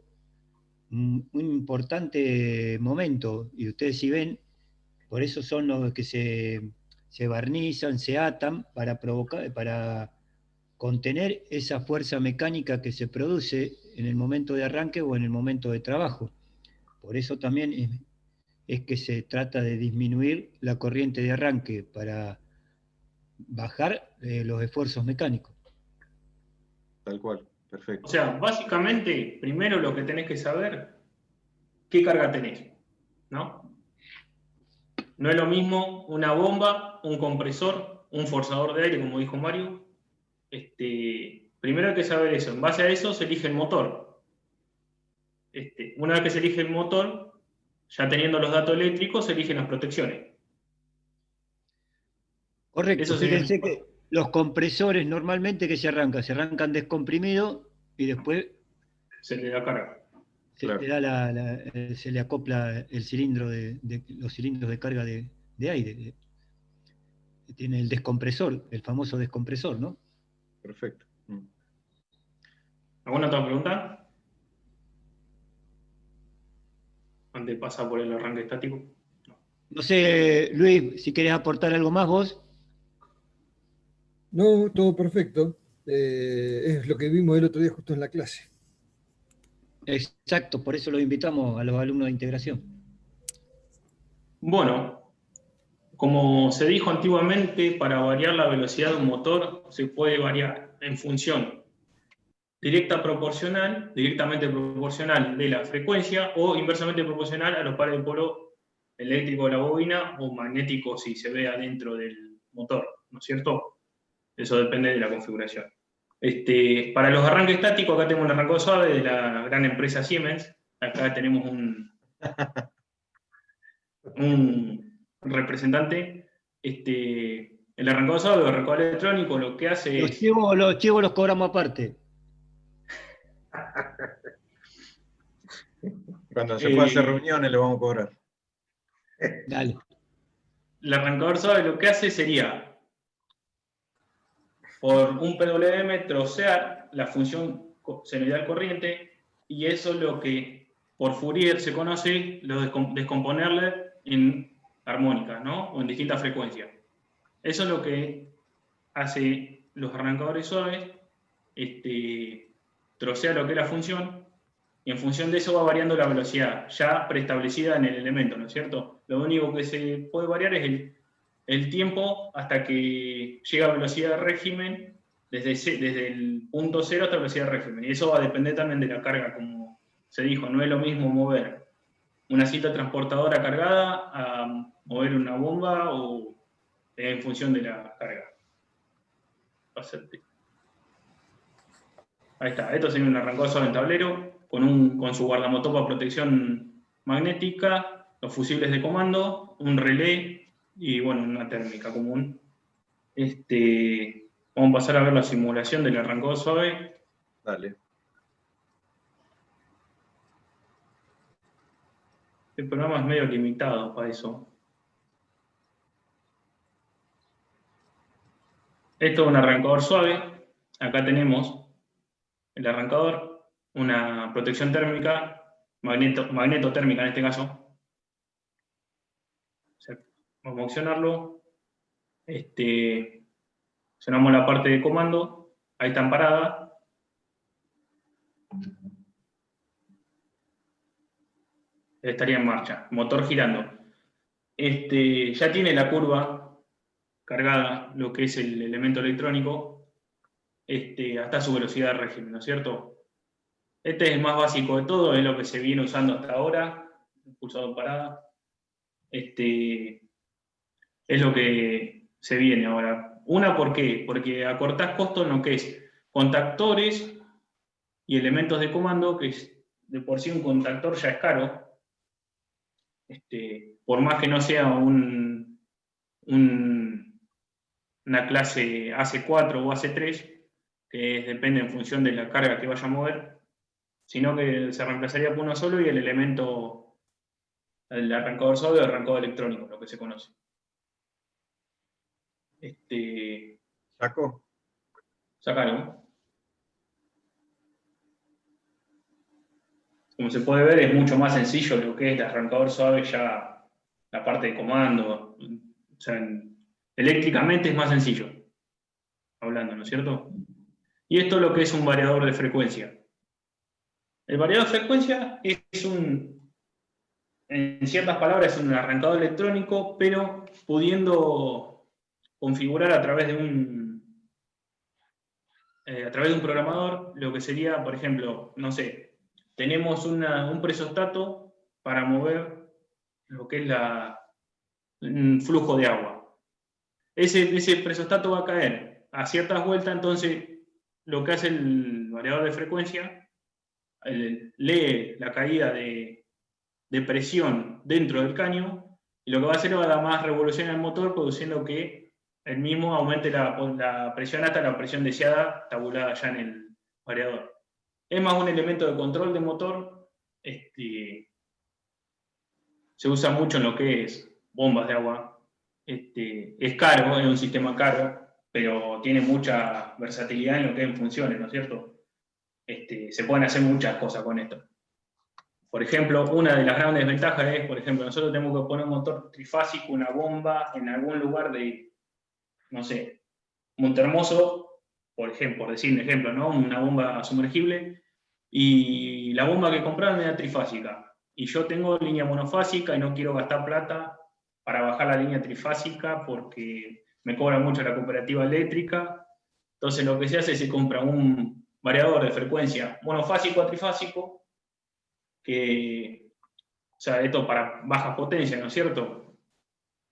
[SPEAKER 5] un importante momento. Y ustedes si ven, por eso son los que se barnizan, se atan para contener esa fuerza mecánica que se produce en el momento de arranque o en el momento de trabajo. Por eso también es que se trata de disminuir la corriente de arranque para bajar los esfuerzos mecánicos.
[SPEAKER 4] Tal cual, perfecto.
[SPEAKER 3] O sea, básicamente, primero lo que tenés que saber, qué carga tenés, ¿no? No es lo mismo una bomba, un compresor, un forzador de aire, como dijo Mario. Primero hay que saber eso. En base a eso se elige el motor. Una vez que se elige el motor, ya teniendo los datos eléctricos, se eligen las protecciones.
[SPEAKER 5] Correcto. Eso fíjense que los compresores normalmente que se arrancan descomprimidos y después
[SPEAKER 3] se le da carga.
[SPEAKER 5] Se le acopla el cilindro los cilindros de carga de aire. Tiene el descompresor, el famoso descompresor, ¿no?
[SPEAKER 4] Perfecto.
[SPEAKER 3] ¿Alguna otra pregunta? Antes de pasar por el arranque estático.
[SPEAKER 5] No sé, Luis, si querés aportar algo más vos.
[SPEAKER 6] No, todo perfecto. Es lo que vimos el otro día justo en la clase.
[SPEAKER 5] Exacto, por eso los invitamos a los alumnos de integración.
[SPEAKER 3] Bueno, como se dijo antiguamente, para variar la velocidad de un motor se puede variar en función directamente proporcional de la frecuencia o inversamente proporcional a los pares de polo eléctrico de la bobina o magnético si se ve adentro del motor, ¿no es cierto? Eso depende de la configuración. Para los arranques estáticos, acá tengo un arrancador suave de la gran empresa Siemens. Acá tenemos un representante. El arrancador suave o arrancador electrónico lo que hace
[SPEAKER 5] Los chivos los cobramos aparte.
[SPEAKER 4] Cuando se pueda hacer reuniones le vamos a cobrar.
[SPEAKER 5] Dale.
[SPEAKER 3] El arrancador suave lo que hace sería, por un PWM, trocear la función senoidal corriente, y eso es lo que por Fourier se conoce, lo de descomponerle en armónicas, ¿no? O en distintas frecuencias. Eso es lo que hace los arrancadores suaves, trocea lo que es la función, y en función de eso va variando la velocidad, ya preestablecida en el elemento, ¿no es cierto? Lo único que se puede variar es el tiempo hasta que llega a velocidad de régimen, desde el punto cero hasta velocidad de régimen. Y eso va a depender también de la carga, como se dijo. No es lo mismo mover una cinta transportadora cargada a mover una bomba o en función de la carga. Ahí está. Esto sería un arrancador suave en tablero, con su guardamotor para protección magnética, los fusibles de comando, un relé y, bueno, una térmica común. Vamos a pasar a ver la simulación del arrancador suave.
[SPEAKER 4] Dale.
[SPEAKER 3] El programa es medio limitado para eso. Esto es un arrancador suave. Acá tenemos el arrancador, una protección térmica, magnetotérmica en este caso. Vamos a accionarlo. Accionamos la parte de comando. Ahí está en parada. Estaría en marcha. Motor girando. Ya tiene la curva cargada, lo que es el elemento electrónico, hasta su velocidad de régimen, ¿no es cierto? Este es el más básico de todo, es lo que se viene usando hasta ahora, pulsador parada. Es lo que se viene ahora. ¿Por qué? Porque acortás costos en lo que es contactores y elementos de comando, que es de por sí un contactor ya es caro. Por más que no sea una clase AC4 o AC3, que depende en función de la carga que vaya a mover, sino que se reemplazaría por uno solo y el elemento, el arrancador suave o arrancador electrónico, lo que se conoce.
[SPEAKER 4] ¿Sacó?
[SPEAKER 3] Sacaron. Como se puede ver, es mucho más sencillo lo que es el arrancador suave, ya la parte de comando. O sea, eléctricamente es más sencillo, hablando, ¿no es cierto? Y esto es lo que es un variador de frecuencia. El variador de frecuencia es en ciertas palabras, es un arrancador electrónico, pero pudiendo configurar a través de un programador lo que sería, por ejemplo, no sé, tenemos un presostato para mover lo que es un flujo de agua. Ese presostato va a caer a ciertas vueltas, entonces lo que hace el variador de frecuencia, lee la caída de presión dentro del caño, y lo que va a hacer va a dar más revolución al motor, produciendo que el mismo aumente la presión hasta la presión deseada tabulada ya en el variador. Es más un elemento de control de motor. Se usa mucho en lo que es bombas de agua. Es caro, es un sistema caro, pero tiene mucha versatilidad en lo que es en funciones, ¿no es cierto? Se pueden hacer muchas cosas con esto. Por ejemplo, una de las grandes ventajas es, por ejemplo, nosotros tenemos que poner un motor trifásico, una bomba, en algún lugar de, no sé, Montehermoso, por ejemplo, por decir un ejemplo, ¿no? Una bomba sumergible, y la bomba que compraron era trifásica, y yo tengo línea monofásica y no quiero gastar plata para bajar la línea trifásica porque me cobra mucho la cooperativa eléctrica. Entonces lo que se hace es que se compra un variador de frecuencia monofásico a trifásico, o sea, esto para baja potencia, ¿no es cierto?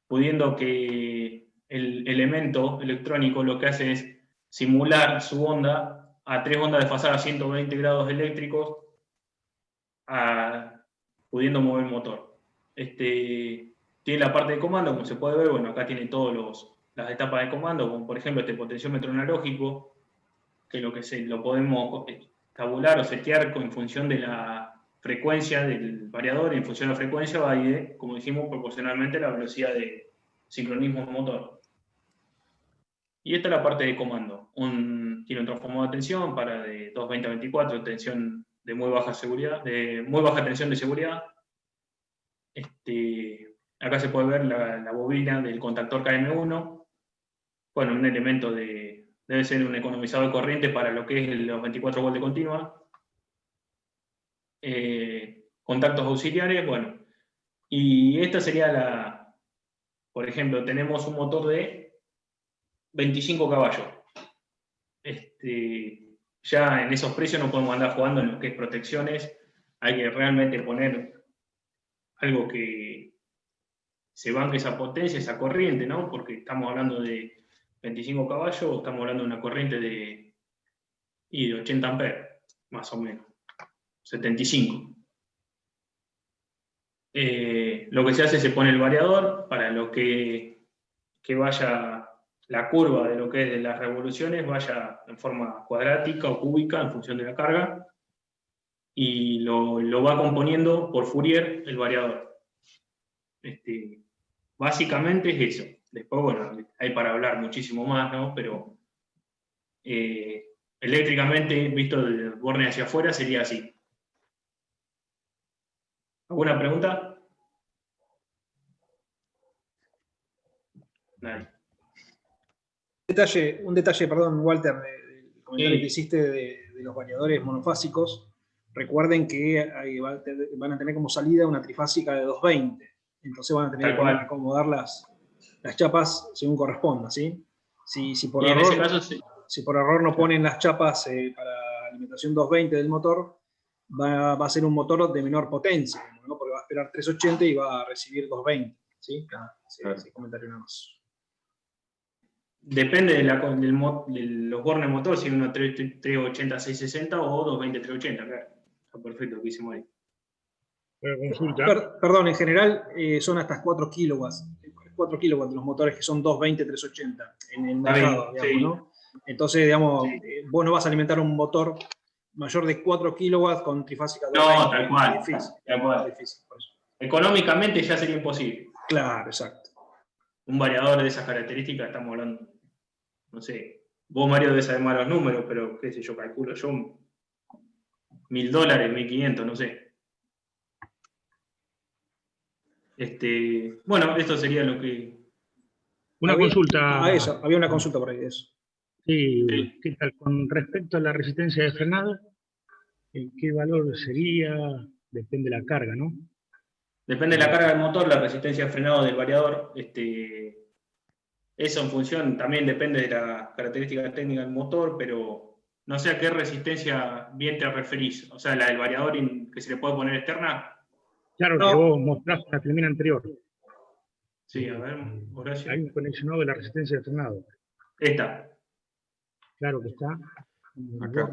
[SPEAKER 3] Pudiendo que el elemento electrónico lo que hace es simular su onda a 3 ondas desfasadas a 120 grados eléctricos, pudiendo mover el motor. Tiene la parte de comando, como se puede ver, bueno, acá tiene todas las etapas de comando, como por ejemplo este potenciómetro analógico, que lo podemos tabular o setear en función de la frecuencia del variador, y en función de la frecuencia va a ir, como dijimos, proporcionalmente a la velocidad de sincronismo del motor. Y esta es la parte de comando. Tiene un transformador de tensión para de 220 a 24, tensión de muy baja seguridad, de muy baja tensión de seguridad. Acá se puede ver la bobina del contactor KM1. Bueno, un elemento debe ser un economizador de corriente para lo que es los 24 volts de continua. Contactos auxiliares, bueno. Y esta sería por ejemplo, tenemos un motor de 25 caballos. Ya en esos precios no podemos andar jugando en lo que es protecciones. Hay que realmente poner algo que se banque esa potencia, esa corriente, ¿no? Porque estamos hablando de 25 caballos, o estamos hablando de una corriente de 80 amperes, más o menos. 75. Lo que se hace, se pone el variador para lo que vaya la curva de lo que es de las revoluciones, vaya en forma cuadrática o cúbica en función de la carga, y lo va componiendo por Fourier el variador. Básicamente es eso. Después, bueno, hay para hablar muchísimo más, ¿no? Pero eléctricamente, visto del borne hacia afuera, sería así. ¿Alguna pregunta? Nadie.
[SPEAKER 1] Un detalle, perdón, Walter, del comentario
[SPEAKER 3] Sí.
[SPEAKER 1] que hiciste de los variadores monofásicos. Recuerden que van a tener como salida una trifásica de 220. Entonces van a tener que acomodar las chapas según corresponda, ¿sí? Si por
[SPEAKER 3] en
[SPEAKER 1] error,
[SPEAKER 3] ese caso, sí.
[SPEAKER 1] Si por error no ponen las chapas para alimentación 220 del motor, va a ser un motor de menor potencia, ¿no? Porque va a esperar 380 y va a recibir 220, ¿sí? Ese comentario nada más.
[SPEAKER 3] Depende de los bornes motor, si uno 380, 660 o 220, 380, claro. Está perfecto lo que hicimos ahí.
[SPEAKER 1] Perdón, en general son hasta 4 kilowatts. 4 kilowatts los motores que son 220, 380 en el mercado, digamos,
[SPEAKER 3] sí.
[SPEAKER 1] ¿no? Entonces, digamos,
[SPEAKER 3] Sí.
[SPEAKER 1] Vos no vas a alimentar un motor mayor de 4 kilowatts con trifásica 220.
[SPEAKER 3] No, tal cual.
[SPEAKER 1] Es difícil.
[SPEAKER 3] Tal cual.
[SPEAKER 1] Es difícil, por eso.
[SPEAKER 3] Económicamente ya sería imposible.
[SPEAKER 1] Claro, exacto.
[SPEAKER 3] Un variador de esas características, estamos hablando, no sé, vos, Mario, debes saber más los números, pero qué sé yo, calculo yo, $1.000, 1.500, no sé. Bueno, esto sería lo que...
[SPEAKER 7] Consulta.
[SPEAKER 1] Eso, había una consulta por ahí de eso.
[SPEAKER 7] Sí, ¿qué tal? Con respecto a la resistencia de frenado, ¿qué valor sería? Depende de la carga, ¿no?
[SPEAKER 3] Depende de la carga del motor, la resistencia de frenado del variador. Eso en función, también depende de la característica técnica del motor, pero no sé a qué resistencia bien te referís. O sea, la del variador que se le puede poner externa.
[SPEAKER 7] Claro,
[SPEAKER 1] No.
[SPEAKER 7] que vos mostraste en la primera anterior.
[SPEAKER 3] Sí, a ver, Horacio.
[SPEAKER 7] Hay un conexionado de la resistencia de frenado.
[SPEAKER 3] Esta.
[SPEAKER 7] Claro que está.
[SPEAKER 4] Acá.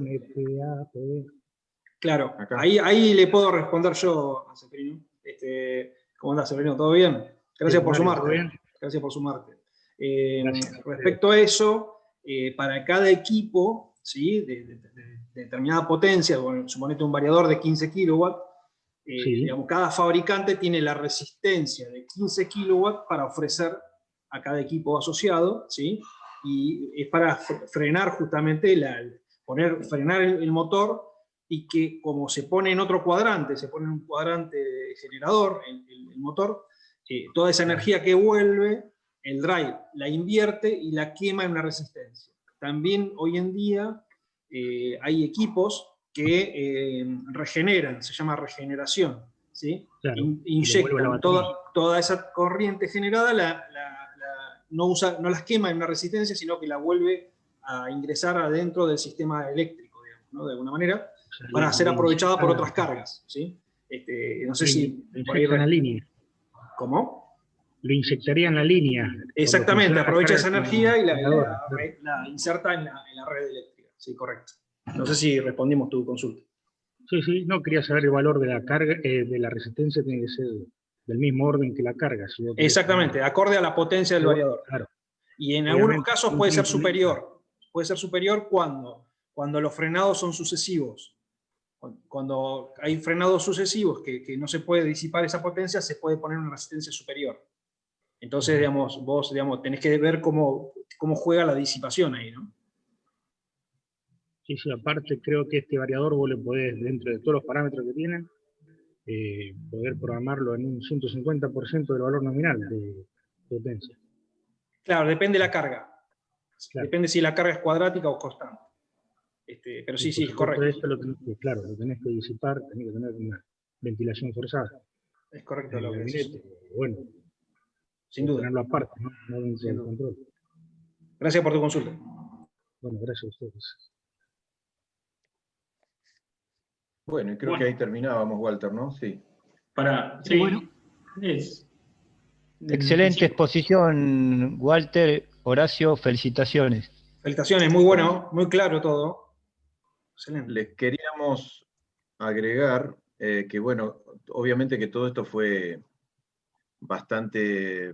[SPEAKER 1] Claro,
[SPEAKER 4] Acá.
[SPEAKER 1] ahí le puedo responder yo a Seferino. ¿Cómo andás, Seferino? ¿Todo bien? Gracias por
[SPEAKER 7] ¿Todo
[SPEAKER 1] sumarte.
[SPEAKER 7] bien?
[SPEAKER 1] Gracias por sumarte.
[SPEAKER 7] Gracias.
[SPEAKER 1] Respecto a eso, para cada equipo, ¿sí? de determinada potencia, bueno, suponete un variador de 15 kilowatts,
[SPEAKER 7] Sí.
[SPEAKER 1] digamos, cada fabricante tiene la resistencia de 15 kilowatts para ofrecer a cada equipo asociado, ¿sí? Y es para frenar justamente, frenar el motor, y que como se pone en otro cuadrante, se pone en un cuadrante generador, el motor, toda esa energía que vuelve, el drive la invierte y la quema en una resistencia. También hoy en día hay equipos que regeneran, se llama regeneración, ¿sí?
[SPEAKER 7] Claro,
[SPEAKER 1] Inyectan toda esa corriente generada, no las quema en una resistencia, sino que la vuelve a ingresar adentro del sistema eléctrico, digamos, ¿no? De alguna manera, para ser aprovechada por otras cargas, ¿sí? No sé si...
[SPEAKER 7] Por ahí la línea.
[SPEAKER 1] ¿Cómo?
[SPEAKER 7] Le inyectaría en la línea.
[SPEAKER 1] Exactamente, aprovecha esa energía y la inserta en la red eléctrica. Sí, correcto. No sé si respondimos tu consulta.
[SPEAKER 7] Sí, no quería saber el valor de la carga, de la resistencia, tiene que ser del mismo orden que la carga.
[SPEAKER 1] Exactamente, acorde a la potencia del variador.
[SPEAKER 7] Claro.
[SPEAKER 1] Y en algunos casos puede ser superior. Puede ser superior cuando los frenados son sucesivos. Cuando hay frenados sucesivos que no se puede disipar esa potencia, se puede poner una resistencia superior. Entonces, digamos, vos tenés que ver cómo juega la disipación ahí, ¿no?
[SPEAKER 7] Sí, sí, aparte creo que este variador vos le podés, dentro de todos los parámetros que tienen, poder programarlo en un 150% del valor nominal de potencia.
[SPEAKER 1] Claro, depende de la carga.
[SPEAKER 7] Claro.
[SPEAKER 1] Depende si la carga es cuadrática o constante. Pero sí, es correcto.
[SPEAKER 7] Esto lo tenés que, claro, lo tenés que disipar, tenés que tener una ventilación forzada.
[SPEAKER 1] Es correcto lo que decís.
[SPEAKER 7] Bueno,
[SPEAKER 1] Sin duda.
[SPEAKER 7] tenerlo aparte, ¿no? No dentro del control.
[SPEAKER 1] Gracias por tu consulta.
[SPEAKER 7] Bueno, gracias a ustedes.
[SPEAKER 4] Bueno, y creo que ahí terminábamos, Walter, ¿no? Sí.
[SPEAKER 3] Sí,
[SPEAKER 5] bueno.
[SPEAKER 3] es.
[SPEAKER 5] Excelente exposición, Walter. Horacio, felicitaciones.
[SPEAKER 1] Felicitaciones, muy bueno, muy claro todo. Excelente.
[SPEAKER 4] Les queríamos agregar que, bueno, obviamente que todo esto fue bastante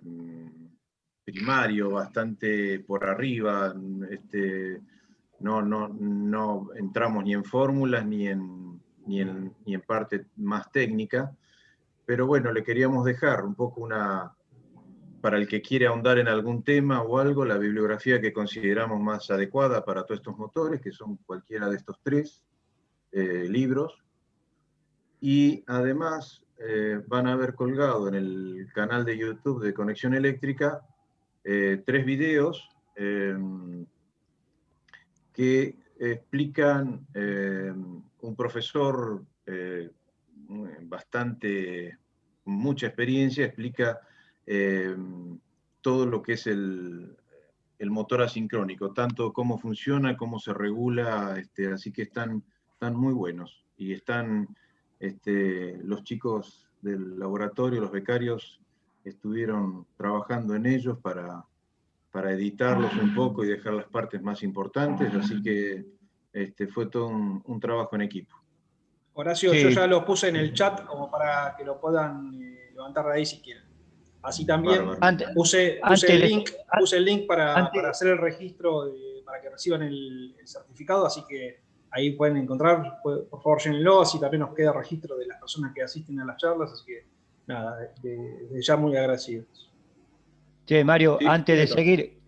[SPEAKER 4] primario, bastante por arriba, no entramos ni en fórmulas ni en parte más técnica, pero bueno, le queríamos dejar un poco para el que quiere ahondar en algún tema o algo, la bibliografía que consideramos más adecuada para todos estos motores, que son cualquiera de estos 3 libros. Y además van a haber colgado en el canal de YouTube de Conexión Eléctrica 3 videos que explican, un profesor con mucha experiencia, explica todo lo que es el motor asincrónico, tanto cómo funciona, cómo se regula, así que están muy buenos. Y están los chicos del laboratorio, los becarios, estuvieron trabajando en ellos para editarlos un poco y dejar las partes más importantes, así que fue todo un trabajo en equipo.
[SPEAKER 1] Horacio,
[SPEAKER 5] Sí.
[SPEAKER 1] yo ya lo puse en el chat como para que lo puedan levantar de ahí si quieren. Así también puse el link para hacer el registro, para que reciban el certificado, así que ahí pueden encontrar, por favor llénenlo, así también nos queda registro de las personas que asisten a las charlas, así que nada, de ya muy agradecidos.
[SPEAKER 5] Che, Mario,
[SPEAKER 4] Sí,
[SPEAKER 5] antes de
[SPEAKER 4] sí,
[SPEAKER 5] seguir,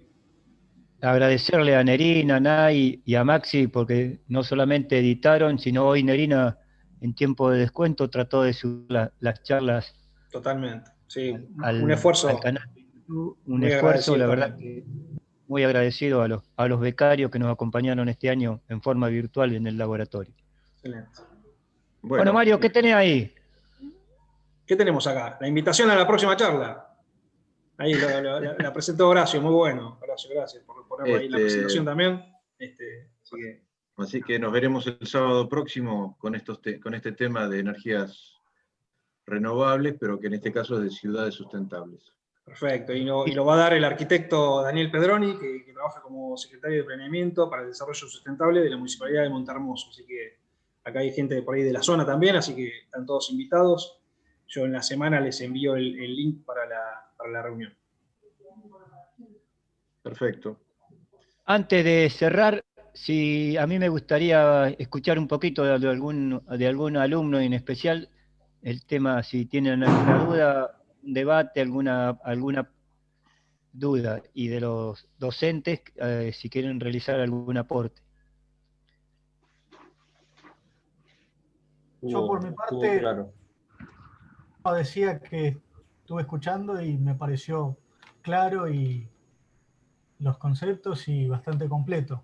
[SPEAKER 5] agradecerle a Nerina, a Nay y a Maxi, porque no solamente editaron, sino hoy Nerina, en tiempo de descuento, trató de subir las charlas.
[SPEAKER 1] Totalmente, sí,
[SPEAKER 5] un
[SPEAKER 1] esfuerzo.
[SPEAKER 5] Al canal de YouTube, un
[SPEAKER 1] muy
[SPEAKER 5] esfuerzo, la
[SPEAKER 1] agradecido
[SPEAKER 5] verdad que muy agradecido a los becarios que nos acompañaron este año en forma virtual en el laboratorio.
[SPEAKER 1] Excelente.
[SPEAKER 5] Bueno, Mario, ¿qué tenés ahí?
[SPEAKER 1] ¿Qué tenemos acá? La invitación a la próxima charla. Ahí la presentó Horacio, muy bueno. Horacio, gracias por ponerlo ahí en la presentación también.
[SPEAKER 4] Así que nos veremos el sábado próximo con este tema de energías renovables, pero que en este caso es de ciudades sustentables.
[SPEAKER 1] Perfecto, y lo va a dar el arquitecto Daniel Pedroni, que trabaja como secretario de Planeamiento para el Desarrollo Sustentable de la Municipalidad de Montehermoso. Así que acá hay gente por ahí de la zona también, así que están todos invitados. Yo en la semana les envío el link para la reunión.
[SPEAKER 4] Perfecto.
[SPEAKER 5] Antes de cerrar, a mí me gustaría escuchar un poquito de algún alumno en especial, el tema, si tienen alguna duda, un debate, alguna duda, y de los docentes, si quieren realizar algún aporte.
[SPEAKER 8] Yo por mi parte
[SPEAKER 4] claro.
[SPEAKER 8] decía que estuve escuchando y me pareció claro y los conceptos y bastante completo.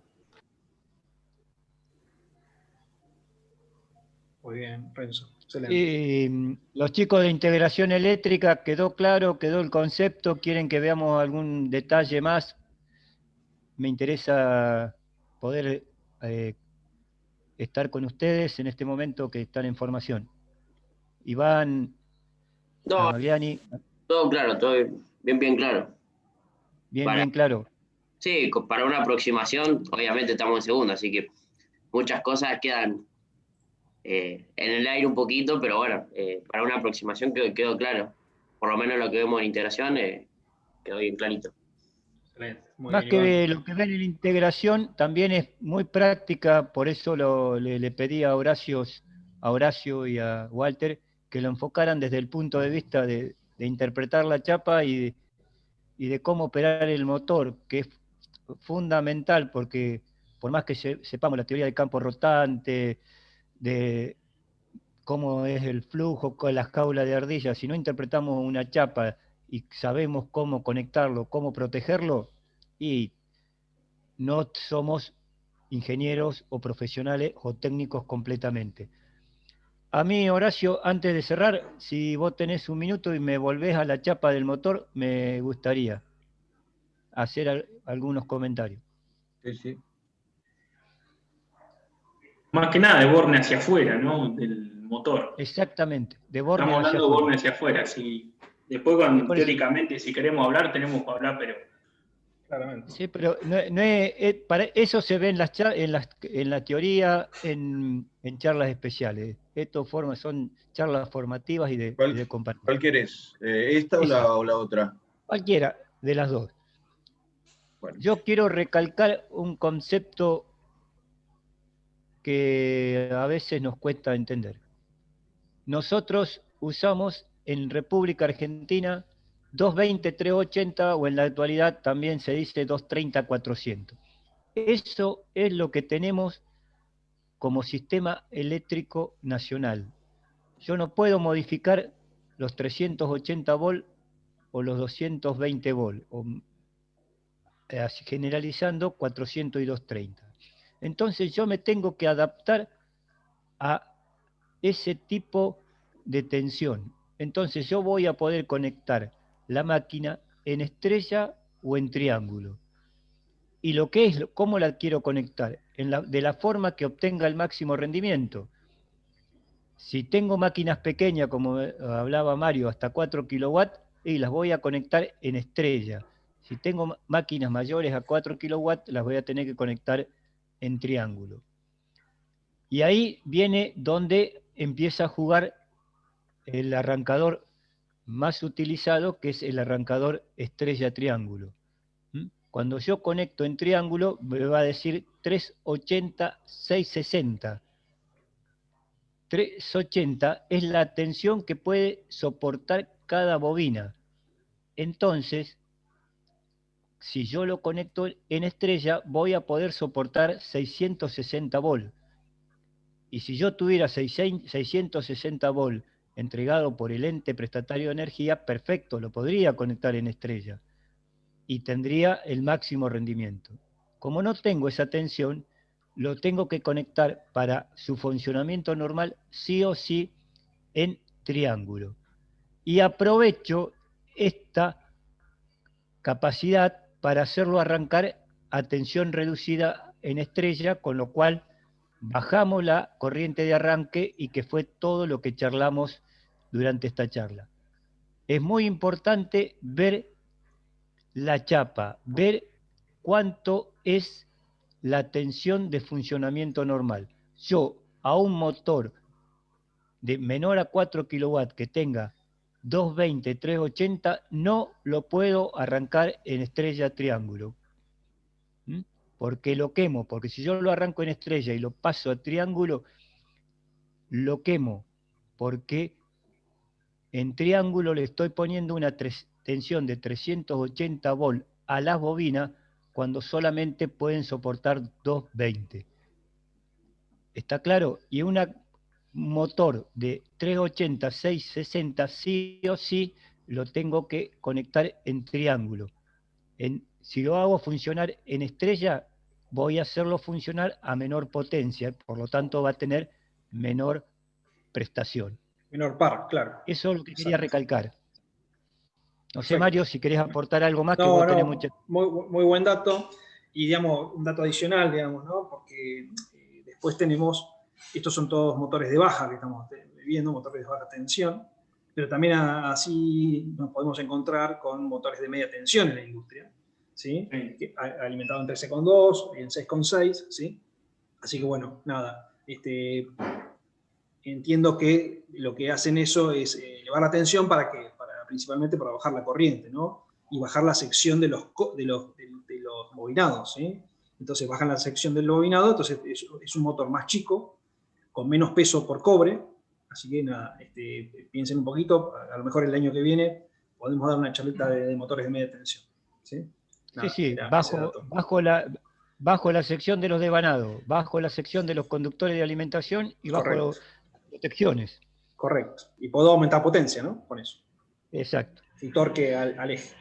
[SPEAKER 1] Muy bien, Renzo. Excelente.
[SPEAKER 5] Y los chicos de integración eléctrica, quedó claro, quedó el concepto, quieren que veamos algún detalle más. Me interesa poder estar con ustedes en este momento que están en formación. Iván, Magliani.
[SPEAKER 9] Todo claro, todo bien claro.
[SPEAKER 5] Bien claro.
[SPEAKER 9] Sí, para una aproximación, obviamente estamos en segunda, así que muchas cosas quedan en el aire un poquito, pero bueno, para una aproximación quedó claro. Por lo menos lo que vemos en integración quedó bien clarito.
[SPEAKER 1] Excelente.
[SPEAKER 5] Más que lo que ven en integración, también es muy práctica, por eso le pedí a Horacio a Horacio y a Walter que lo enfocaran desde el punto de vista de interpretar la chapa y de cómo operar el motor, que es fundamental, porque por más que sepamos la teoría del campo rotante, de cómo es el flujo con las jaulas de ardilla, si no interpretamos una chapa y sabemos cómo conectarlo, cómo protegerlo, y no somos ingenieros o profesionales o técnicos completamente. A mí, Horacio, antes de cerrar, si vos tenés un minuto y me volvés a la chapa del motor, me gustaría hacer algunos comentarios.
[SPEAKER 4] Sí, sí.
[SPEAKER 3] Más que nada de borne hacia afuera, ¿no? Del motor.
[SPEAKER 5] Exactamente, de borne
[SPEAKER 3] Estamos
[SPEAKER 5] hacia
[SPEAKER 3] hablando de
[SPEAKER 5] afuera.
[SPEAKER 3] borne hacia afuera. Si, después, teóricamente, si queremos hablar, tenemos que hablar, pero...
[SPEAKER 1] Claramente.
[SPEAKER 5] Sí, pero para eso se ve en la teoría, en charlas especiales. Estas son charlas formativas y de compartir.
[SPEAKER 4] ¿Cuál querés? ¿Esta o la otra?
[SPEAKER 5] Cualquiera de las dos.
[SPEAKER 4] Bueno.
[SPEAKER 5] Yo quiero recalcar un concepto que a veces nos cuesta entender. Nosotros usamos en República Argentina 220, 380 o en la actualidad también se dice 230, 400. Eso es lo que tenemos como sistema eléctrico nacional. Yo no puedo modificar los 380 volt o los 220 volt, generalizando 400 y 230. Entonces yo me tengo que adaptar a ese tipo de tensión. Entonces yo voy a poder conectar la máquina en estrella o en triángulo. Y lo que es, ¿cómo la quiero conectar? De la forma que obtenga el máximo rendimiento. Si tengo máquinas pequeñas, como hablaba Mario, hasta 4 kilowatts, y las voy a conectar en estrella. Si tengo máquinas mayores a 4 kilowatts, las voy a tener que conectar en triángulo. Y ahí viene donde empieza a jugar el arrancador más utilizado, que es el arrancador estrella-triángulo. Cuando yo conecto en triángulo, me va a decir 380, 660. 380 es la tensión que puede soportar cada bobina. Entonces, si yo lo conecto en estrella, voy a poder soportar 660 volt. Y si yo tuviera 660 volt entregado por el ente prestatario de energía, perfecto, lo podría conectar en estrella y tendría el máximo rendimiento. Como no tengo esa tensión, lo tengo que conectar para su funcionamiento normal sí o sí en triángulo. Y aprovecho esta capacidad para hacerlo arrancar a tensión reducida en estrella, con lo cual bajamos la corriente de arranque y que fue todo lo que charlamos durante esta charla. Es muy importante ver la chapa, ver cuánto es la tensión de funcionamiento normal. Yo a un motor de menor a 4 kilowatts que tenga 220, 380, no lo puedo arrancar en estrella triángulo. Porque lo quemo, porque si yo lo arranco en estrella y lo paso a triángulo, lo quemo, porque en triángulo le estoy poniendo una tensión de 380 volt a las bobinas cuando solamente pueden soportar 220. ¿Está claro? Y un motor de 380, 660 sí o sí lo tengo que conectar en triángulo. Si lo hago funcionar en estrella, voy a hacerlo funcionar a menor potencia, por lo tanto va a tener menor prestación.
[SPEAKER 1] Menor par, claro.
[SPEAKER 5] Eso es lo que quería recalcar. No sé,
[SPEAKER 1] Perfecto.
[SPEAKER 5] Mario, si querés aportar algo más, que
[SPEAKER 1] No,
[SPEAKER 5] vos tenés
[SPEAKER 1] no,
[SPEAKER 5] mucha...
[SPEAKER 1] muy buen dato. Y, digamos, un dato adicional, digamos, ¿no? Porque después tenemos, estos son todos motores de baja que estamos viendo, motores de baja tensión, pero también así nos podemos encontrar con motores de media tensión en la industria, ¿sí? Alimentado en 13,2 y en 6,6, ¿sí? Así que, bueno, nada, entiendo que lo que hacen eso es elevar la tensión principalmente para bajar la corriente, ¿no? Y bajar la sección de los bobinados, ¿sí? Entonces bajan la sección del bobinado, entonces es un motor más chico, con menos peso por cobre. Así que nada, piensen un poquito, a lo mejor el año que viene podemos dar una charlita de motores de media tensión. ¿Sí? Nada,
[SPEAKER 5] Sí, bajo la sección de los devanados, bajo la sección de los conductores de alimentación y bajo las protecciones.
[SPEAKER 1] Correcto. Y puedo aumentar potencia, ¿no? Con eso.
[SPEAKER 5] Exacto.
[SPEAKER 1] Y torque al eje.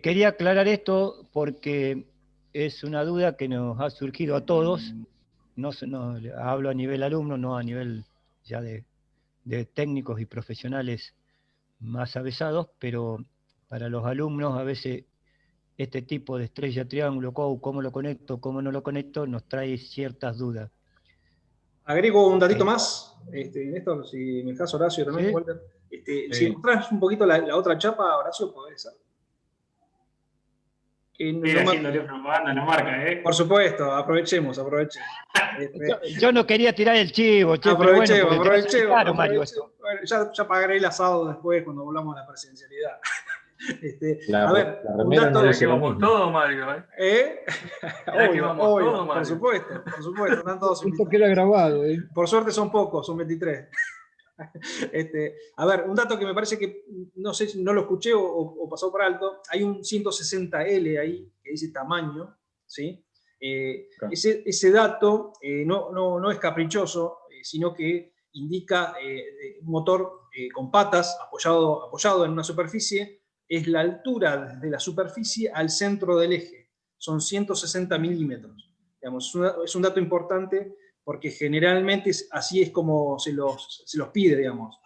[SPEAKER 5] Quería aclarar esto porque es una duda que nos ha surgido a todos. No hablo a nivel alumno, no a nivel ya de técnicos y profesionales más avesados, pero para los alumnos a veces este tipo de estrella, triángulo, cómo lo conecto, cómo no lo conecto, nos trae ciertas dudas.
[SPEAKER 1] Agrego un datito más, Néstor, si me dejas, Horacio también, ¿sí? Walter. Si mostrás un poquito la otra chapa, Horacio, podés ser.
[SPEAKER 3] Haciéndole propaganda a la marca, ¿eh?
[SPEAKER 1] Por supuesto, aprovechemos.
[SPEAKER 5] Yo no quería tirar el chivo, che,
[SPEAKER 1] aprovechemos.
[SPEAKER 5] Mario,
[SPEAKER 1] bueno, ya pagaré el asado después cuando volvamos a la presencialidad.
[SPEAKER 10] A ver, un dato.
[SPEAKER 3] Ya que vamos todo, Mario,
[SPEAKER 1] obvio, por supuesto, están todos invitados.
[SPEAKER 6] Esto queda grabado,
[SPEAKER 1] Por suerte son pocos, son 23. A ver, un dato que me parece que, no sé si no lo escuché o pasó por alto, hay un 160L ahí, que dice tamaño, ¿sí? Ese dato no es caprichoso, sino que indica un motor con patas apoyado en una superficie, es la altura desde la superficie al centro del eje, son 160 milímetros. Digamos, es un dato importante porque generalmente así es como se los pide, digamos.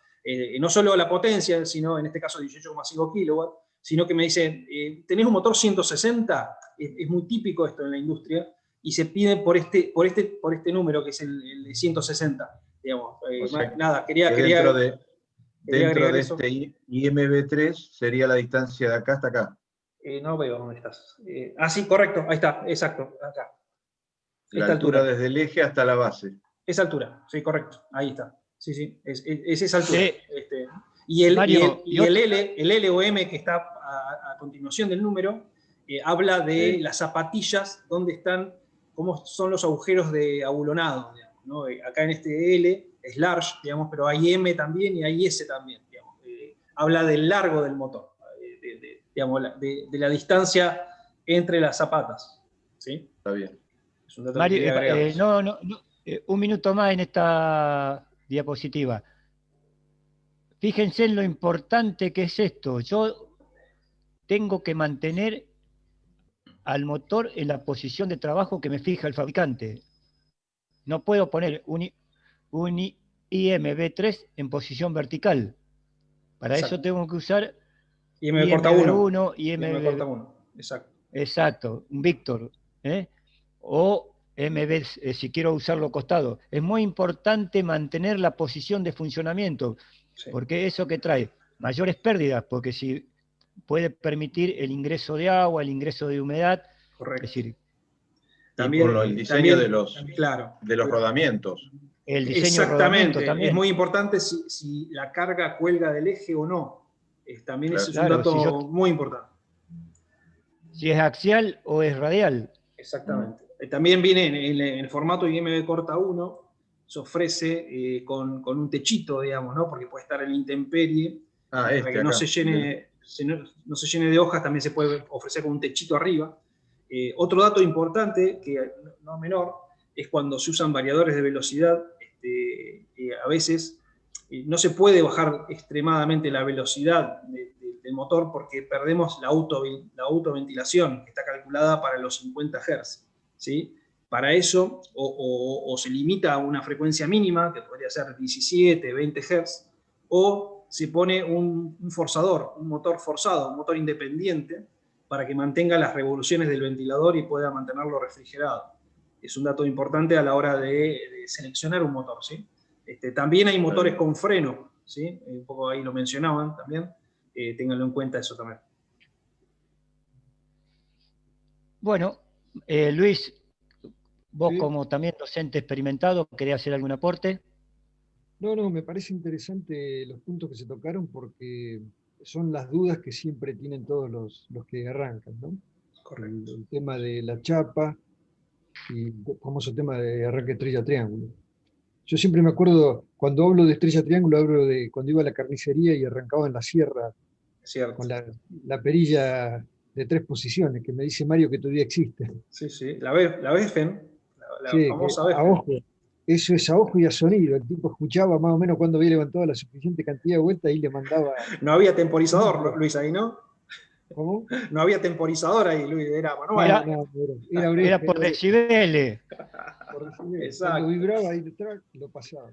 [SPEAKER 1] No solo la potencia, sino en este caso 18,5 kilowatts, sino que me dicen, ¿tenés un motor 160? Es muy típico esto en la industria, y se pide por este número, que es el de 160. Digamos. Nada, quería
[SPEAKER 4] dentro de este IMB3 sería la distancia de acá hasta acá.
[SPEAKER 1] No veo dónde estás. Sí, correcto, ahí está, exacto, acá.
[SPEAKER 4] La altura desde el eje hasta la base.
[SPEAKER 1] Esa altura, sí, correcto, ahí está. Sí, es esa altura.
[SPEAKER 5] Sí.
[SPEAKER 1] Y el
[SPEAKER 5] Mario,
[SPEAKER 1] L o M que está a continuación del número, habla de las zapatillas, donde están, cómo son los agujeros de abulonado, digamos, ¿no? Acá en este L es large, digamos, pero hay M también y hay S también, digamos. Habla del largo del motor, digamos, de la distancia entre las zapatas. ¿Sí?
[SPEAKER 4] Está bien.
[SPEAKER 1] Es un dato
[SPEAKER 5] Mario,
[SPEAKER 1] que
[SPEAKER 5] un minuto más en esta diapositiva. Fíjense en lo importante que es esto. Yo tengo que mantener al motor en la posición de trabajo que me fija el fabricante. No puedo poner un IMB3 en posición vertical. Para eso tengo que usar
[SPEAKER 1] IMB1,
[SPEAKER 5] IMB1.
[SPEAKER 1] Exacto.
[SPEAKER 5] Exacto, un Víctor. O MB, si quiero usarlo costado. Es muy importante mantener la posición de funcionamiento, porque eso que trae mayores pérdidas, porque si puede permitir el ingreso de agua, el ingreso de humedad.
[SPEAKER 1] Correcto.
[SPEAKER 5] Es decir,
[SPEAKER 4] también, por el diseño de los rodamientos.
[SPEAKER 5] El diseño
[SPEAKER 1] exactamente,
[SPEAKER 5] también.
[SPEAKER 1] Es muy importante si la carga cuelga del eje o no. También es un dato muy importante.
[SPEAKER 5] Si es axial o es radial.
[SPEAKER 1] Exactamente. También viene en el formato IMB corta 1, se ofrece con un techito, digamos, ¿no? Porque puede estar en intemperie, para que no se llene de hojas, también se puede ofrecer con un techito arriba. Otro dato importante, que no menor, es cuando se usan variadores de velocidad, a veces no se puede bajar extremadamente la velocidad del motor porque perdemos la autoventilación, que está calculada para los 50 Hz. ¿Sí? Para eso, o se limita a una frecuencia mínima, que podría ser 17, 20 Hz, o se pone un forzador, un motor forzado, un motor independiente, para que mantenga las revoluciones del ventilador y pueda mantenerlo refrigerado. Es un dato importante a la hora de seleccionar un motor, ¿sí? También hay motores con freno, ¿sí? Un poco ahí lo mencionaban también, ténganlo en cuenta eso también.
[SPEAKER 5] Bueno, Luis, vos como también docente experimentado, ¿querés hacer algún aporte?
[SPEAKER 6] No, me parece interesante los puntos que se tocaron porque son las dudas que siempre tienen todos los que arrancan, ¿no?
[SPEAKER 1] Correcto.
[SPEAKER 6] El tema de la chapa y el famoso tema de arranque estrella triángulo. Yo siempre me acuerdo, cuando hablo de estrella triángulo, hablo de cuando iba a la carnicería y arrancaba en la sierra
[SPEAKER 1] Cierto.
[SPEAKER 6] con la perilla de 3 posiciones, que me dice Mario que todavía existe.
[SPEAKER 1] Sí, sí. La Befen, la
[SPEAKER 6] Sí, que
[SPEAKER 1] famosa
[SPEAKER 6] a
[SPEAKER 1] Befen.
[SPEAKER 6] ojo, eso es a ojo y a sonido. El tipo escuchaba más o menos cuando había levantado la suficiente cantidad de vueltas y le mandaba.
[SPEAKER 1] No había temporizador, Luis, ahí, ¿no?
[SPEAKER 6] ¿Cómo?
[SPEAKER 1] No había temporizador ahí, Luis, era manual.
[SPEAKER 6] Era
[SPEAKER 5] Era por decibeles.
[SPEAKER 6] por decibeles.
[SPEAKER 1] Exacto.
[SPEAKER 6] Cuando vibraba ahí detrás, lo pasaba.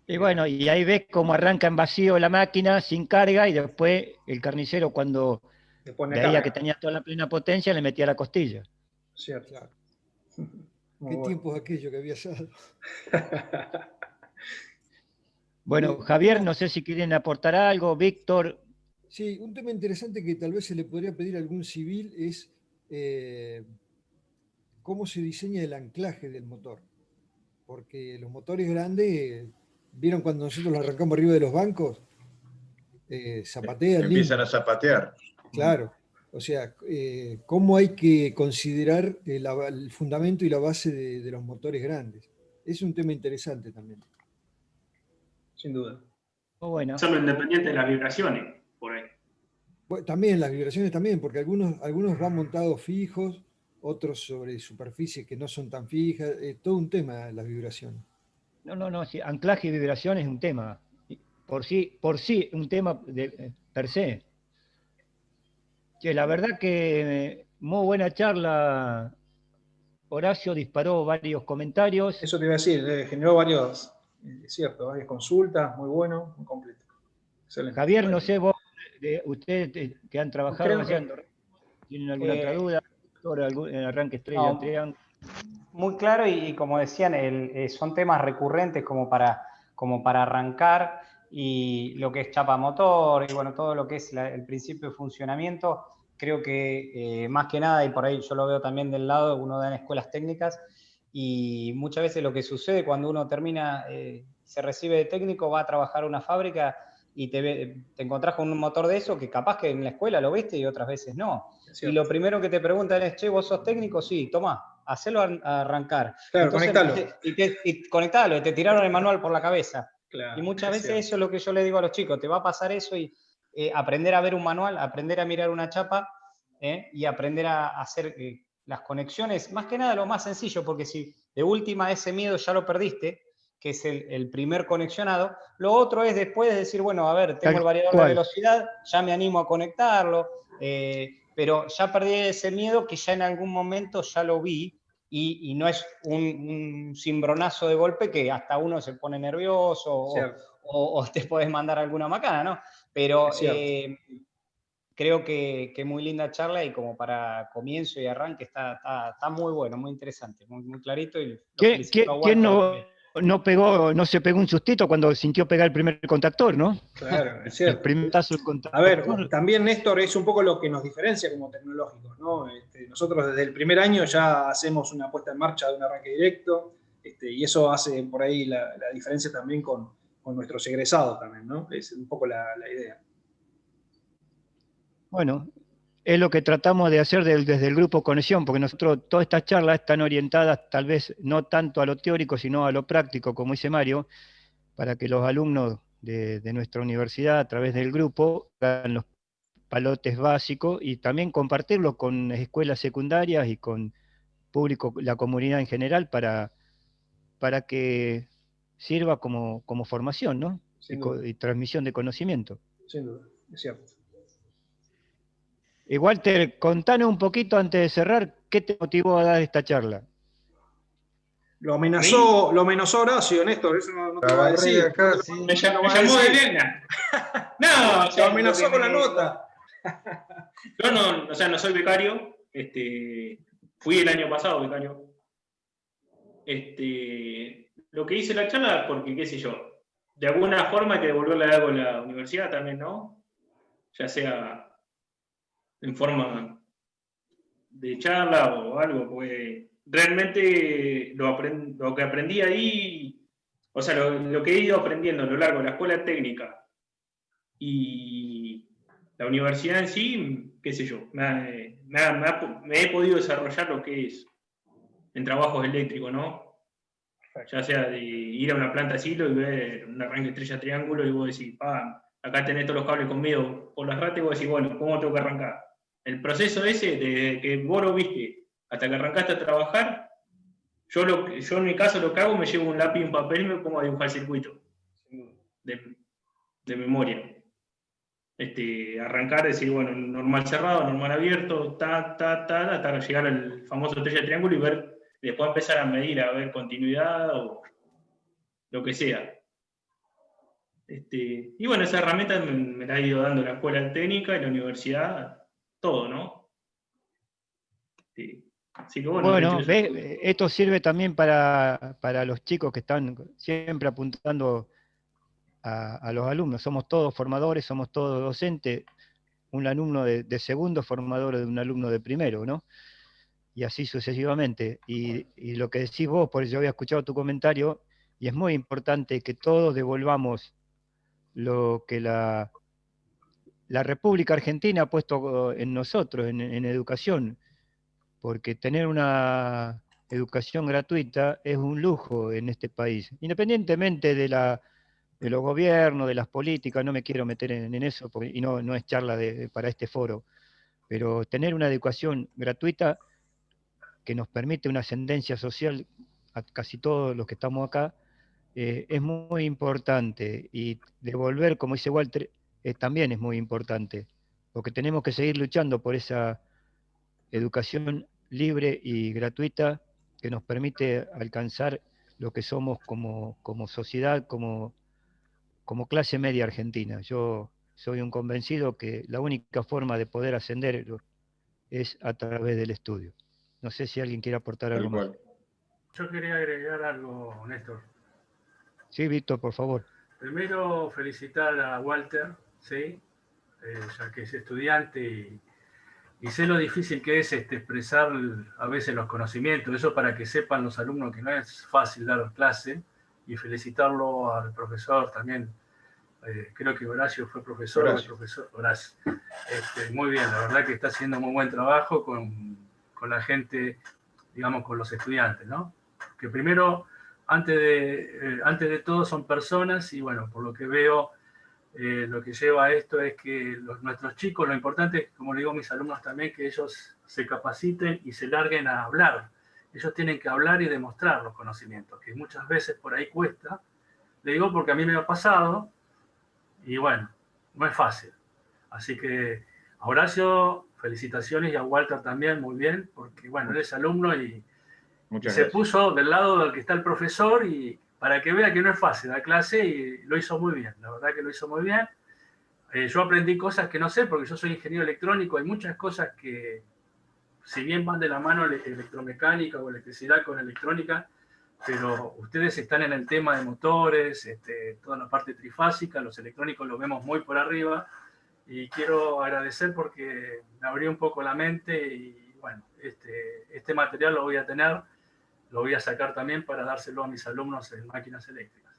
[SPEAKER 5] Y bueno, y ahí ves cómo arranca en vacío la máquina, sin carga, y después el carnicero, cuando veía que tenía toda la plena potencia, le metía la costilla.
[SPEAKER 1] Cierto.
[SPEAKER 6] Claro. Qué tiempos aquello que había dado.
[SPEAKER 5] Bueno, Javier, no sé si quieren aportar algo, Víctor.
[SPEAKER 6] Sí, un tema interesante que tal vez se le podría pedir a algún civil es cómo se diseña el anclaje del motor. Porque los motores grandes, ¿vieron cuando nosotros los arrancamos arriba de los bancos? Zapatean.
[SPEAKER 4] Empiezan a zapatear.
[SPEAKER 6] Claro. O sea, cómo hay que considerar el fundamento y la base de los motores grandes. Es un tema interesante también.
[SPEAKER 1] Sin duda.
[SPEAKER 5] Bueno.
[SPEAKER 3] Hacerlo independiente de las vibraciones, por ahí.
[SPEAKER 6] Bueno, también, las vibraciones también, porque algunos van montados fijos, otros sobre superficies que no son tan fijas. Todo un tema las vibraciones.
[SPEAKER 5] No, sí, anclaje y vibración es un tema. Por sí, un tema per se. Que la verdad que muy buena charla. Horacio disparó varios comentarios.
[SPEAKER 1] Eso te iba a decir, generó varias consultas, muy bueno, muy completo. Excelente.
[SPEAKER 5] Javier, no sé, vos, ustedes que han trabajado haciendo, ¿tienen alguna otra duda? ¿El arranque estrella, triángulo?
[SPEAKER 11] Muy claro, y como decían, son temas recurrentes como para arrancar, y lo que es chapa motor, y bueno, todo lo que es el principio de funcionamiento. Creo que más que nada, y por ahí yo lo veo también del lado, uno da en escuelas técnicas, y muchas veces lo que sucede cuando uno termina, se recibe de técnico, va a trabajar a una fábrica y te encontrás con un motor de eso que capaz que en la escuela lo viste y otras veces no. Y lo primero que te preguntan es, che, ¿vos sos técnico? Sí, tomá, hacelo arrancar.
[SPEAKER 1] Claro,
[SPEAKER 11] entonces,
[SPEAKER 1] conectalo.
[SPEAKER 11] Y conectalo, y te tiraron el manual por la cabeza.
[SPEAKER 1] Claro,
[SPEAKER 11] y muchas veces eso es lo que yo le digo a los chicos, te va a pasar eso y aprender a ver un manual, aprender a mirar una chapa y aprender a hacer las conexiones, más que nada lo más sencillo, porque si de última ese miedo ya lo perdiste, que es el primer conexionado, lo otro es después decir, bueno, a ver, tengo el variador de velocidad, ya me animo a conectarlo, pero ya perdí ese miedo que ya en algún momento ya lo vi, y no es un cimbronazo de golpe que hasta uno se pone nervioso o te puedes mandar alguna macana, ¿no? Pero creo que muy linda charla, y como para comienzo y arranque está muy bueno, muy interesante, muy clarito. Y
[SPEAKER 5] ¿Quién no se pegó un sustito cuando sintió pegar el primer contactor, no?
[SPEAKER 1] Claro, es cierto.
[SPEAKER 5] El primer tazo del contactor.
[SPEAKER 1] A ver, también, Néstor, es un poco lo que nos diferencia como tecnológicos, ¿no? Nosotros desde el primer año ya hacemos una puesta en marcha de un arranque directo, y eso hace por ahí la diferencia también con nuestros egresados también, ¿no? Es un poco la idea.
[SPEAKER 5] Bueno, es lo que tratamos de hacer desde el grupo Conexión, porque nosotros todas estas charlas están orientadas tal vez no tanto a lo teórico, sino a lo práctico, como dice Mario, para que los alumnos de nuestra universidad, a través del grupo, hagan los palotes básicos y también compartirlo con escuelas secundarias y con público, la comunidad en general, para que sirva como formación, ¿no? Y transmisión de conocimiento.
[SPEAKER 1] Sin duda, es cierto.
[SPEAKER 5] Y Walter, contanos un poquito antes de cerrar, ¿qué te motivó a dar esta charla?
[SPEAKER 1] Lo amenazó Horacio, Néstor, eso no te va a decir.
[SPEAKER 3] Acá, sí. Me llamó de Viena. No,
[SPEAKER 1] lo amenazó con la nota.
[SPEAKER 3] Yo no soy becario, fui el año pasado becario. Lo que hice la charla, porque qué sé yo, de alguna forma hay que devolverle algo a la universidad también, ¿no? Ya sea en forma de charla o algo, pues realmente lo que aprendí ahí, o sea, lo que he ido aprendiendo a lo largo de la escuela técnica y la universidad en sí, qué sé yo, me he podido desarrollar lo que es en trabajos eléctricos, ¿no? Ya sea de ir a una planta asilo y ver un arranque estrella triángulo y vos decís, acá tenés todos los cables conmigo por las ratas y vos decís, bueno, ¿cómo tengo que arrancar? El proceso ese, desde que vos lo viste hasta que arrancaste a trabajar, yo en mi caso lo que hago, me llevo un lápiz y un papel y me pongo a dibujar el circuito de memoria. Arrancar, decir, bueno, normal cerrado, normal abierto, hasta llegar al famoso estrella triángulo y ver, después empezar a medir, a ver continuidad o lo que sea. Y bueno, esa herramienta me la ha ido dando la escuela técnica y la universidad, todo, ¿no? Así que
[SPEAKER 5] bueno, esto sirve también para los chicos que están siempre apuntando a los alumnos. Somos todos formadores, somos todos docentes, un alumno de segundo formador de un alumno de primero, ¿no? Y así sucesivamente. Y lo que decís vos, por eso yo había escuchado tu comentario, y es muy importante que todos devolvamos lo que la República Argentina ha puesto en nosotros, en educación, porque tener una educación gratuita es un lujo en este país, independientemente de los gobiernos, de las políticas. No me quiero meter en eso, y no es charla para este foro, pero tener una educación gratuita que nos permite una ascendencia social a casi todos los que estamos acá, es muy importante, y devolver, como dice Walter, también es muy importante, porque tenemos que seguir luchando por esa educación libre y gratuita que nos permite alcanzar lo que somos como sociedad, como clase media argentina. Yo soy un convencido que la única forma de poder ascender es a través del estudio. No sé si alguien quiere aportar algo más.
[SPEAKER 12] Yo quería agregar algo, Néstor.
[SPEAKER 5] Sí, Víctor, por favor.
[SPEAKER 12] Primero, felicitar a Walter, ¿sí? Ya que es estudiante y sé lo difícil que es expresar a veces los conocimientos. Eso para que sepan los alumnos que no es fácil dar clase, y felicitarlo al profesor también. Creo que Horacio fue profesor.
[SPEAKER 4] Horacio.
[SPEAKER 12] Horacio. Muy bien, la verdad que está haciendo muy buen trabajo con la gente, digamos, con los estudiantes, ¿no? Que primero, antes de todo, son personas, y bueno, por lo que veo, lo que lleva a esto es que nuestros chicos, lo importante es, como le digo a mis alumnos también, que ellos se capaciten y se larguen a hablar. Ellos tienen que hablar y demostrar los conocimientos, que muchas veces por ahí cuesta. Le digo porque a mí me ha pasado, y bueno, no es fácil. Así que a Horacio, felicitaciones, y a Walter también, muy bien, porque bueno, él es alumno y se puso del lado del que está el profesor, y para que vea que no es fácil la clase, y lo hizo muy bien, la verdad que lo hizo muy bien. Yo aprendí cosas que no sé, porque yo soy ingeniero electrónico, hay muchas cosas que, si bien van de la mano electromecánica o electricidad con electrónica, pero ustedes están en el tema de motores, toda la parte trifásica, los electrónicos los vemos muy por arriba, y quiero agradecer porque me abrió un poco la mente, y bueno, este material lo voy a tener, lo voy a sacar también para dárselo a mis alumnos en máquinas eléctricas.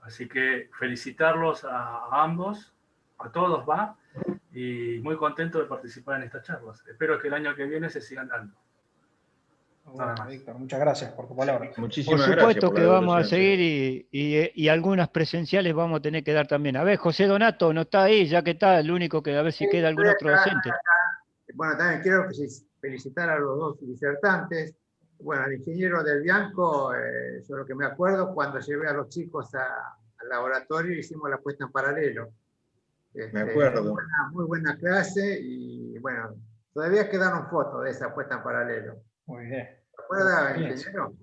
[SPEAKER 12] Así que felicitarlos a ambos, a todos, y muy contento de participar en estas charlas. Espero que el año que viene se sigan dando.
[SPEAKER 1] Bueno, Víctor, muchas gracias por tu palabra.
[SPEAKER 5] Muchísimas gracias. Por supuesto que vamos a seguir, y algunas presenciales vamos a tener que dar también. A ver, José Donato no está ahí, ya que está el único, que a ver si queda algún otro docente.
[SPEAKER 13] Bueno, también quiero felicitar a los dos disertantes. Bueno, al ingeniero Del Bianco, yo lo que me acuerdo, cuando llevé a los chicos al laboratorio, hicimos la puesta en paralelo.
[SPEAKER 4] Me acuerdo.
[SPEAKER 13] Muy buena clase, y bueno, todavía quedaron fotos de esa puesta en paralelo.
[SPEAKER 1] Muy bien.
[SPEAKER 13] ¿Se acuerda, ingeniero?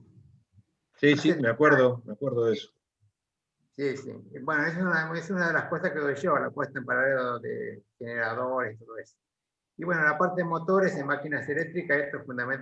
[SPEAKER 4] Sí, me acuerdo de eso.
[SPEAKER 13] Sí. Bueno, es una de las cosas que doy yo, la puesta en paralelo de generadores y todo eso. Y bueno, la parte de motores en máquinas eléctricas, esto es fundamental.